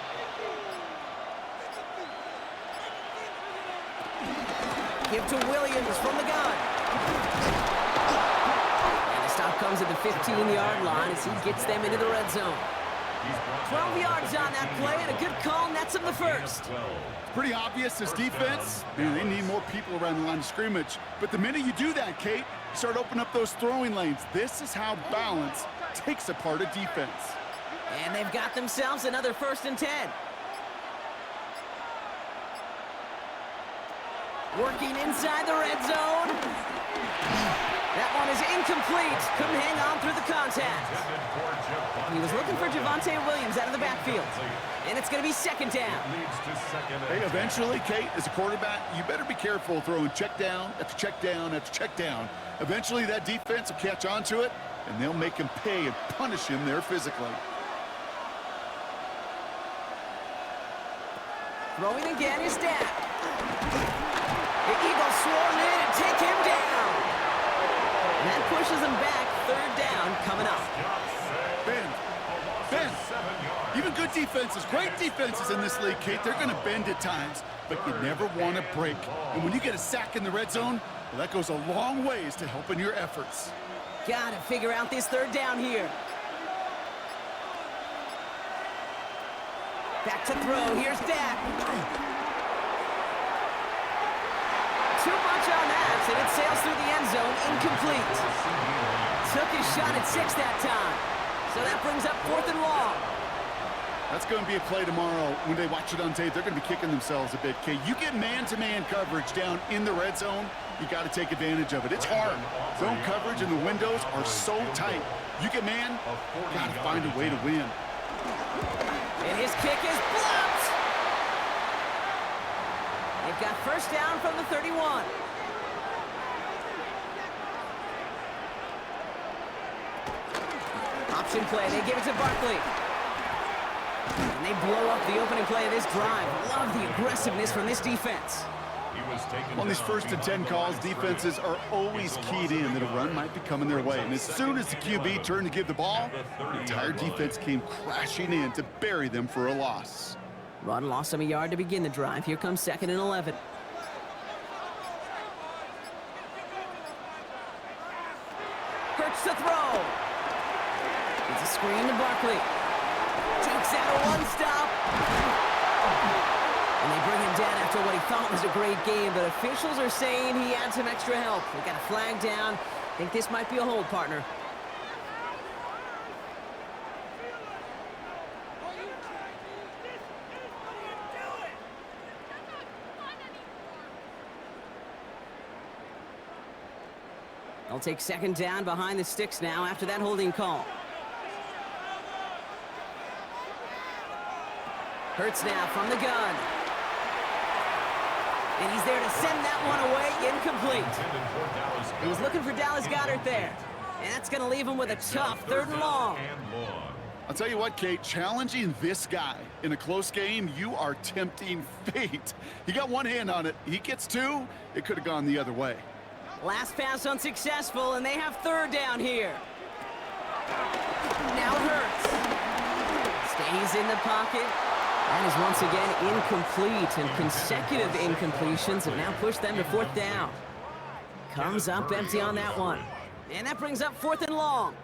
Give to Williams from the gun. And the stop comes at the 15-yard line as he gets them into the red zone. 12 yards on that play, and a good call nets him the first. Pretty obvious, this defense, they need more people around the line of scrimmage. But the minute you do that, Kate, you start opening up those throwing lanes. This is how balance takes apart a defense. And they've got themselves another 1st and 10. Working inside the red zone. That one is incomplete. Couldn't hang on through the contact. He was looking for Javonte Williams out of the backfield. And it's going to be 2nd down. Hey, eventually, Kate, as a quarterback, you better be careful throwing check down after check down after check down. Eventually, that defense will catch on to it, and they'll make him pay and punish him there physically. Throwing again is Dak. The Eagles swarm in and take him down. And that pushes him back. 3rd down coming up. Ben, even good defenses, great defenses in this league, Kate, they're going to bend at times, but you never want to break. And when you get a sack in the red zone, well, that goes a long ways to helping your efforts. Got to figure out this 3rd down here. Back to throw. Here's Dak. Too much on that, and it sails through the end zone, incomplete. Took his shot at 6 that time. So that brings up 4th and long. That's going to be a play tomorrow. When they watch it on tape, they're going to be kicking themselves a bit, Kate. You get man-to-man coverage down in the red zone, you got to take advantage of it. It's hard. Zone coverage and the windows are so tight. You get man, got to find a way to win. And his kick is blocked. They've got 1st down from the 31. Option play. They give it to Barkley. And they blow up the opening play of this drive. Love the aggressiveness from this defense. On these 1st and 10 calls, defenses are always keyed in that a run might be coming their way. And as soon as the QB turned to give the ball, the entire defense came crashing in to bury them for a loss. Run lost him a yard to begin the drive. Here comes 2nd and 11. Hurts to throw. It's a screen to Barkley. Takes out a one-stop. And they bring him down after what he thought was a great game, but officials are saying he had some extra help. They got a flag down. I think this might be a hold, partner. They'll take 2nd down behind the sticks now after that holding call. Hurts now from the gun. And he's there to send that one away, incomplete. He was looking for Dallas Goedert there. And that's going to leave him with a tough 3rd and long. I'll tell you what, Kate, challenging this guy in a close game, you are tempting fate. He got one hand on it. He gets 2, it could have gone the other way. Last pass unsuccessful, and they have 3rd down here. Now Hurts. Stays in the pocket. That is once again incomplete, and consecutive incompletions have now pushed them to 4th down. Comes up empty on that one. And that brings up 4th and long.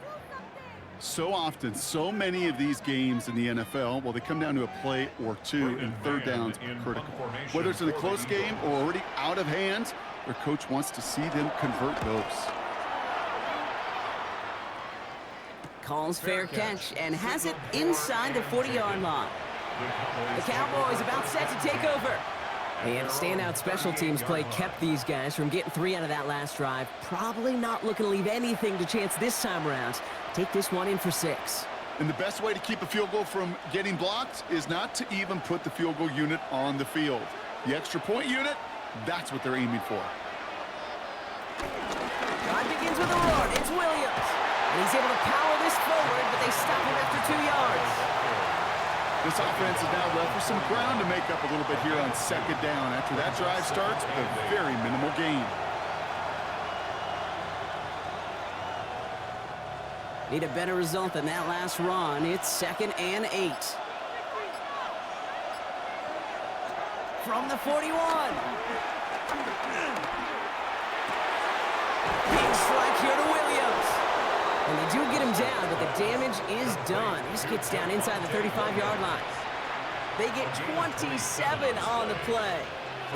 So often, so many of these games in the NFL, well, they come down to a play or two, and third downs are critical. Whether it's in a close game or already out of hand, their coach wants to see them convert those. Calls fair catch and has it inside the 40-yard line. The Cowboys about set to take over. And standout special teams play kept these guys from getting 3 out of that last drive. Probably not looking to leave anything to chance this time around. Take this one in for 6. And the best way to keep a field goal from getting blocked is not to even put the field goal unit on the field. The extra point unit, that's what they're aiming for. Drive begins with a run. It's Williams. And he's able to power this forward, but they stop him after 2 yards. This offense is now left with some ground to make up a little bit here on second down after that drive starts with a very minimal gain. Need a better result than that last run. It's 2nd and 8. From the 41. Big strike here to Williams. And they do get him down, but the damage is done. This gets down inside the 35-yard line. They get 27 on the play.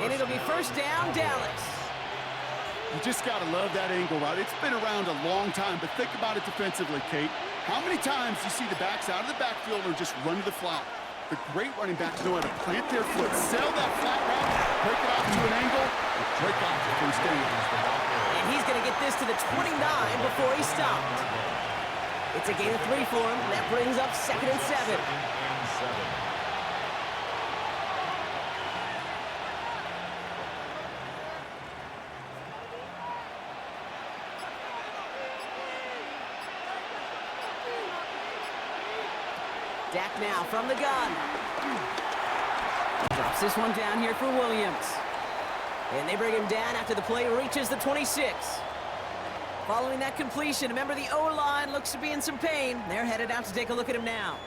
And it'll be first down, Dallas. You just got to love that angle route. It's been around a long time, but think about it defensively, Kate. How many times do you see the backs out of the backfield or just run to the flat? The great running backs know how to plant their foot, sell that flat route, break it off to an angle, and break off the first down. And he's going to get this to the 29 before he stopped. It's a gain of 3 for him. That brings up 2nd and 7. Dak now from the gun. Drops this one down here for Williams. And they bring him down after the play reaches the 26. Following that completion, remember the O-line looks to be in some pain. They're headed out to take a look at him now.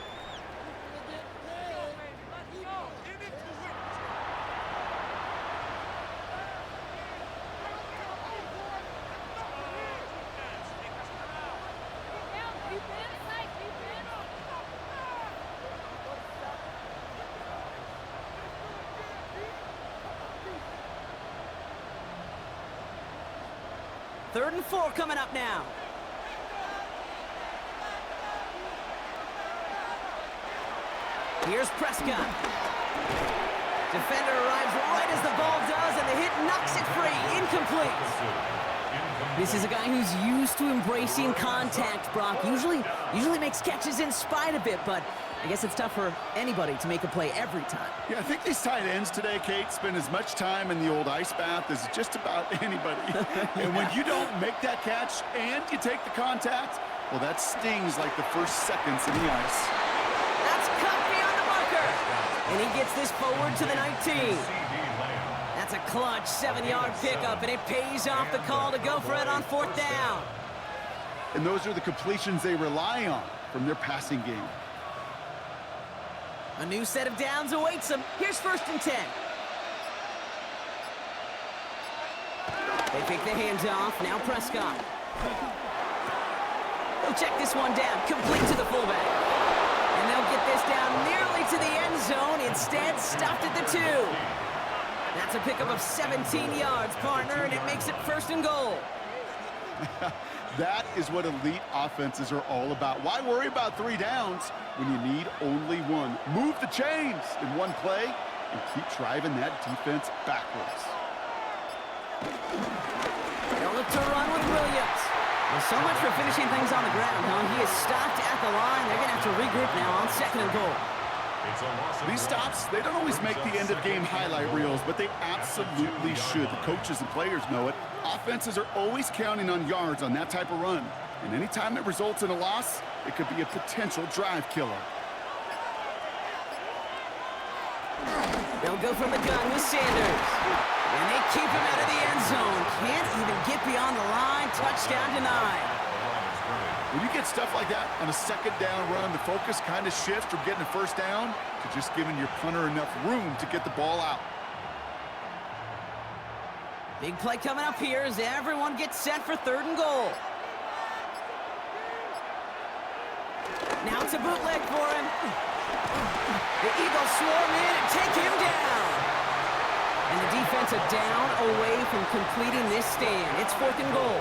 Third and 4 coming up now. Here's Prescott. Defender arrives right as the ball does, and the hit knocks it free. Incomplete. This is a guy who's used to embracing contact, Brock. Usually makes catches in spite of it, but I guess it's tough for anybody to make a play every time. Yeah, I think these tight ends today, Kate, spend as much time in the old ice bath as just about anybody. And when you don't make that catch and you take the contact, well, that stings like the first seconds in the ice. That's cut beyond the marker. And he gets this forward to the 19. That's a clutch 7-yard pickup, and it pays off the call to go for it on 4th down. And those are the completions they rely on from their passing game. A new set of downs awaits them. Here's 1st and 10. They pick the hands off. Now Prescott. They'll check this one down. Complete to the fullback. And they'll get this down nearly to the end zone. Instead, stopped at the 2. That's a pickup of 17 yards, partner, and it makes it 1st and goal. That is what elite offenses are all about. Why worry about 3 downs when you need only 1? Move the chains in one play and keep driving that defense backwards. They'll look to run with Williams. Well, so much for finishing things on the ground, huh? He is stopped at the line. They're going to have to regroup now on 2nd and goal. These stops, they don't always make the end-of-game highlight reels, but they absolutely should. The coaches and players know it. Offenses are always counting on yards on that type of run. And anytime it results in a loss, it could be a potential drive killer. They'll go from the gun with Sanders. And they keep him out of the end zone. Can't even get beyond the line. Touchdown denied. When you get stuff like that on a 2nd down run, the focus kind of shifts from getting a 1st down to just giving your punter enough room to get the ball out. Big play coming up here as everyone gets set for 3rd and goal. Now it's a bootleg for him. The Eagles swarm in and take him down. And the defense a down away from completing this stand. It's 4th and goal.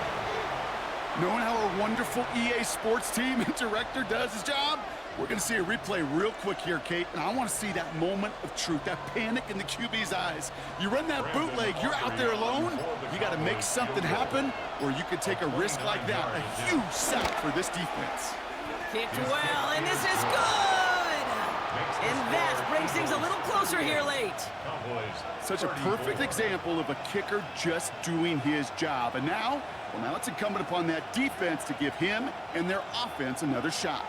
Knowing how our wonderful EA Sports team and director does his job, we're going to see a replay real quick here, Kate, and I want to see that moment of truth, that panic in the QB's eyes. You run that bootleg, you're out there alone, you got to make something happen, or you could take a risk like that. A huge sack for this defense. Kicked well, and this is good! And that brings things a little closer here late. Such a perfect example of a kicker just doing his job. And now it's incumbent upon that defense to give him and their offense another shot.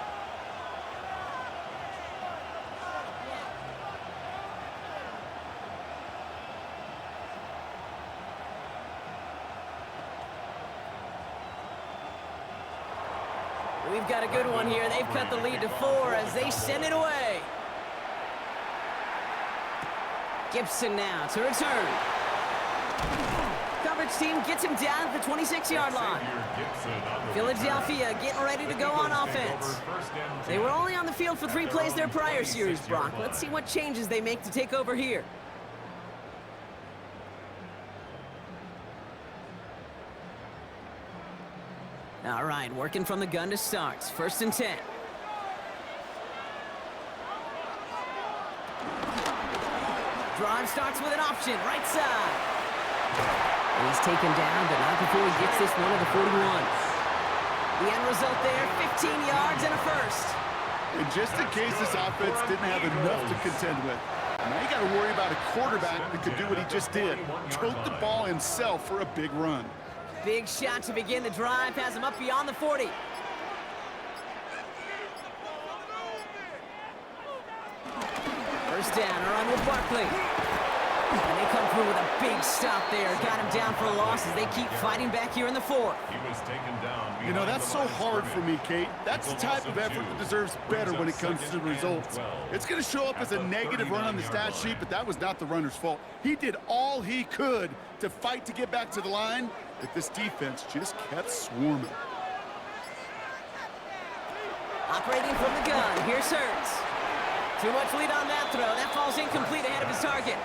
We've got a good one here. They've cut the lead to 4 as they send it away. Gibson now to return. Coverage team gets him down at the 26-yard line. Philadelphia getting ready to go on offense. They were only on the field for 3 plays their prior series, Brock. Let's see what changes they make to take over here. All right, working from the gun to start. 1st and 10. Drive starts with an option, right side. And he's taken down, but not before he gets this one at the 41. The end result there, 15 yards and a first. And just in case this offense didn't have enough to contend with, now you got to worry about a quarterback that could do what he just did. Tote the ball himself for a big run. Big shot to begin the drive, has him up beyond the 40. First down, a run with Barkley. And they come through with a big stop there. Got him down for a loss as they keep fighting back here in the 4th. He was taken down. You know, that's so hard for me, Kate. That's the type of effort that deserves better when it comes to the results. It's going to show up as a negative run on the stat sheet, but that was not the runner's fault. He did all he could to fight to get back to the line, but this defense just kept swarming. Operating from the gun, here's Hurts. Too much lead on that throw. That falls incomplete ahead of his target.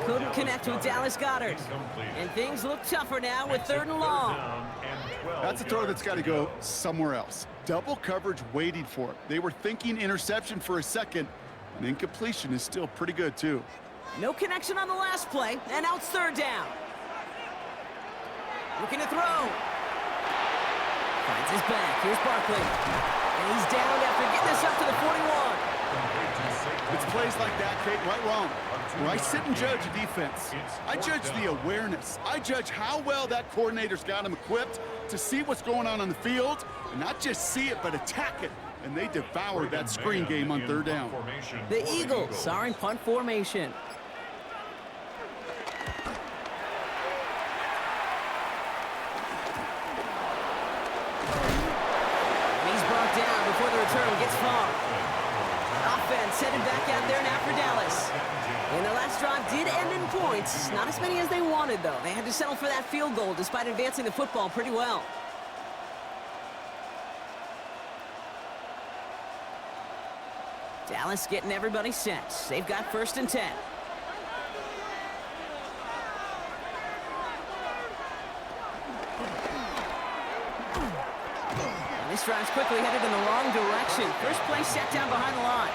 Couldn't connect with Dallas Goedert. And things look tougher now with 3rd and long. That's a throw that's got to go somewhere else. Double coverage waiting for it. They were thinking interception for a second, and incompletion is still pretty good, too. No connection on the last play, and now it's 3rd down. Looking to throw. Finds his back. Here's Barkley. And he's down after getting this up to the 41. It's plays like that, Kate, right wrong. Where I sit and judge a defense, I judge the awareness. I judge how well that coordinator's got him equipped to see what's going on the field, and not just see it, but attack it. And they devoured that screen game on 3rd down. The Eagles are in punt formation. And he's brought down before the return gets far. Offense headed back out there now for Dallas. And the last drive did end in points. Not as many as they wanted, though. They had to settle for that field goal despite advancing the football pretty well. Dallas getting everybody set. They've got 1st and 10. And this drive's quickly headed in the wrong direction. First play set down behind the line.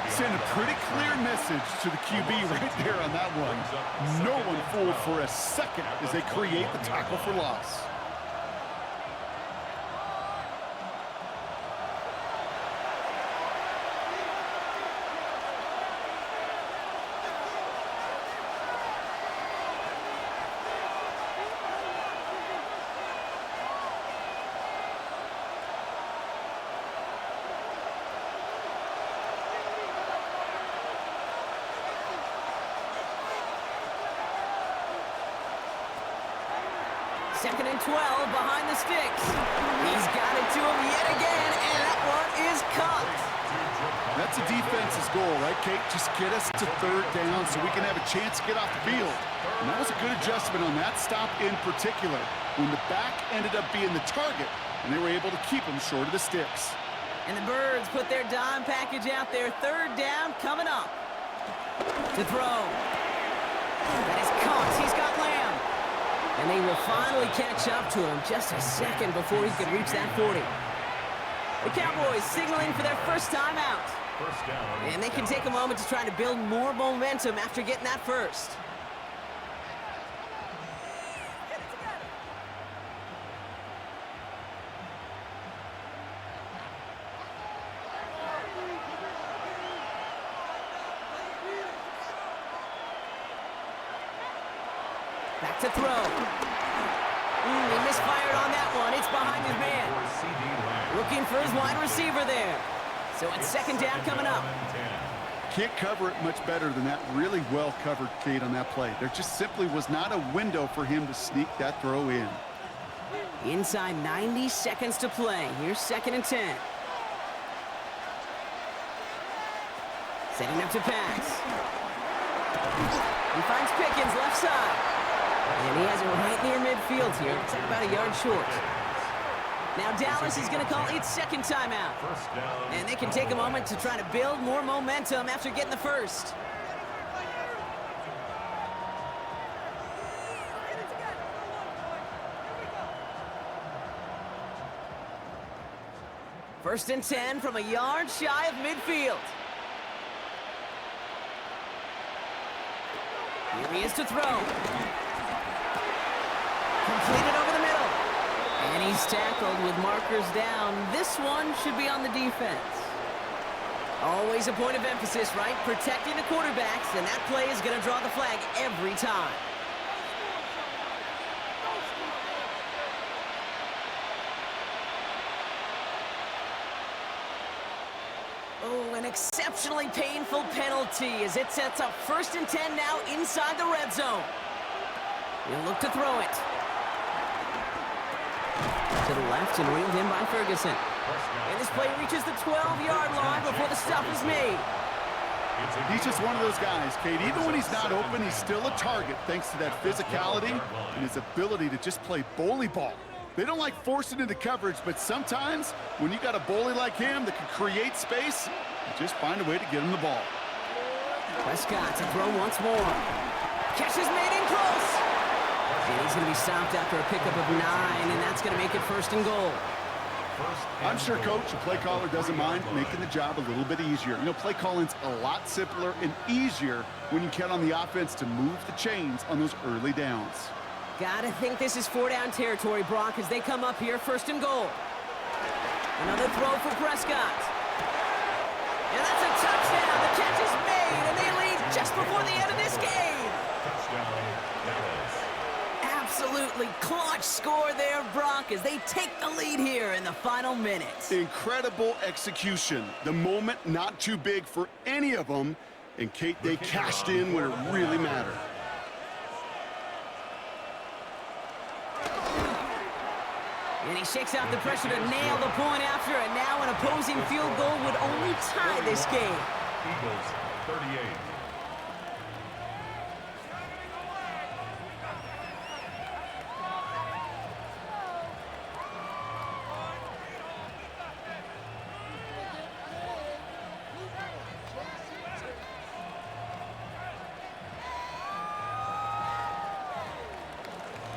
Send a pretty clear message to the QB right there on that one. No one fooled for a second as they create the tackle for loss. Second and 12 behind the sticks. He's got it to him yet again, and that one is caught. That's a defense's goal, right, Kate? Just get us to 3rd down so we can have a chance to get off the field. And that was a good adjustment on that stop in particular, when the back ended up being the target, and they were able to keep him short of the sticks. And the Birds put their dime package out there. Third down coming up. To throw. That is caught. He's got Lamb. And they will finally catch up to him just a second before he could reach that 40. The Cowboys signaling for their first time out. First down. And they can take a moment to try to build more momentum after getting that first. Back to throw. He misfired on that one. It's behind his man. Looking for his wide receiver there. So it's second down coming up. Can't cover it much better than that. Really well covered, Kate, on that play. There just simply was not a window for him to sneak that throw in. Inside 90 seconds to play. Here's second and 10. Setting up to pass. He finds Pickens left side. And he has it right near midfield here. It's about a yard short. Now Dallas is going to call its second timeout. And they can take a moment to try to build more momentum after getting the first. First and 10 from a yard shy of midfield. Here he is to throw. Completed over the middle. And he's tackled with markers down. This one should be on the defense. Always a point of emphasis, right? Protecting the quarterbacks, and that play is going to draw the flag every time. Oh, an exceptionally painful penalty as it sets up first and 10 now inside the red zone. He'll look to throw it. To the left and reeled in by Ferguson. And this play reaches the 12-yard line before the stop is made. He's just one of those guys, Kate. Even when he's not open, he's still a target thanks to that physicality and his ability to just play bully ball. They don't like forcing into coverage, but sometimes when you got a bully like him that can create space, you just find a way to get him the ball. Prescott to throw once more. Catch is made in close. And he's going to be stopped after a pickup of 9, and that's going to make it first and goal. I'm sure, Coach, the play caller doesn't mind making the job a little bit easier. You know, play calling's a lot simpler and easier when you count on the offense to move the chains on those early downs. Gotta think this is 4-down territory, Brock, as they come up here first and goal. Another throw for Prescott. And that's a touchdown. The catch is made, and they lead just before the end of this game. Touchdown, Dallas. Absolutely clutch score there, Brock, as they take the lead here in the final minutes. Incredible execution. The moment not too big for any of them. And, Kate, they cashed in when it really mattered. And he shakes out the pressure to nail the point after, and now an opposing field goal would only tie this game. Eagles, 38.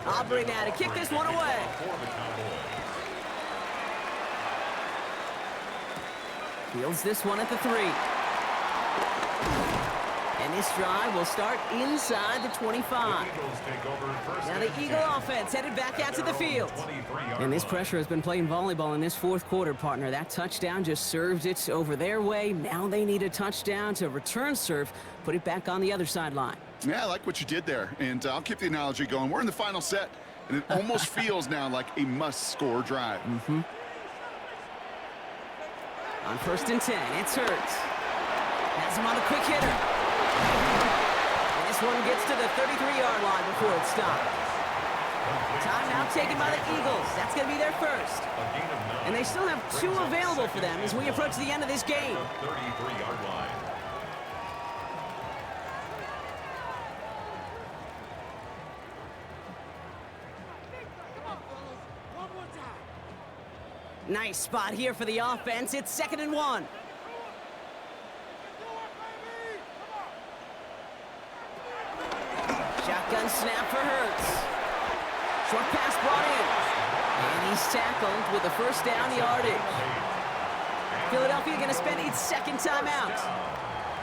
Aubrey now to kick this one away. Fields this one at the 3. And this drive will start inside the 25. Now the Eagle offense headed back out to the field. And this pressure has been playing volleyball in this fourth quarter, partner. That touchdown just served it over their way. Now they need a touchdown to return serve, put it back on the other sideline. Yeah, I like what you did there. And I'll keep the analogy going. We're in the final set, and it almost feels now like a must-score drive. On first and 10, it's Hurts. Has him on a quick hitter. And this one gets to the 33-yard line before it's stopped. Timeout taken by the Eagles. That's going to be their first. And they still have 2 available for them as we approach the end of this game. 33-yard line. Nice spot here for the offense. It's 2nd and 1. Shotgun snap for Hurts. Short pass brought in. And he's tackled with the first down yardage. Philadelphia going to spend its second timeout.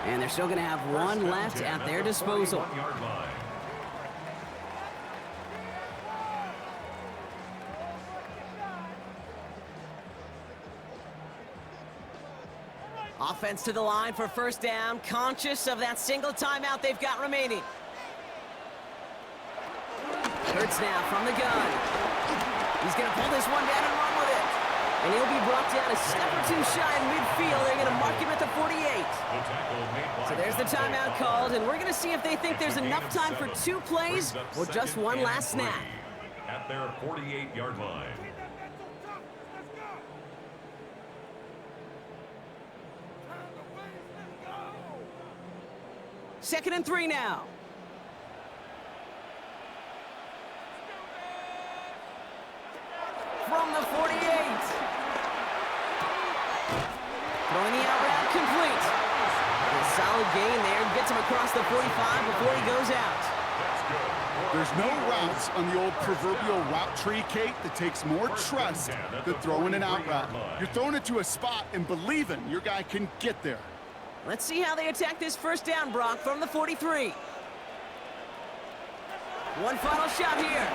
And they're still going to have one left at their disposal. Offense to the line for first down, conscious of that single timeout they've got remaining. Hurts now from the gun. He's going to pull this one down and run with it. And he'll be brought down a step or two shy in midfield. They're going to mark him at the 48. So there's the timeout called, and we're going to see if they think there's enough time for 2 plays or just one last snap. At their 48-yard line. 2nd and 3 now. From the 48. Throwing the out route complete. A solid gain there. Gets him across the 45 before he goes out. There's no routes on the old proverbial route tree, Kate, that takes more trust than throwing an out route. You're throwing it to a spot and believing your guy can get there. Let's see how they attack this first down, Brock, from the 43. One final shot here.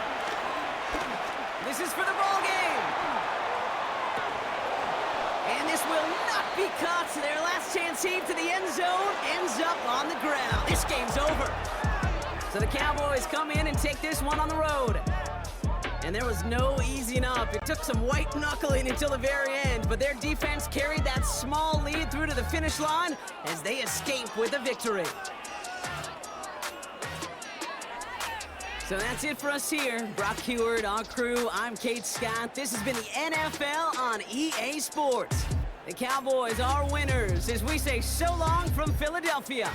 This is for the ball game. And this will not be caught. So their last chance heave to the end zone ends up on the ground. This game's over. So the Cowboys come in and take this one on the road. And there was no easing up. It took some white knuckling until the very end, but their defense carried that small lead through to the finish line as they escape with a victory. So that's it for us here. Brock Heward, our crew, I'm Kate Scott. This has been the NFL on EA Sports. The Cowboys are winners as we say so long from Philadelphia.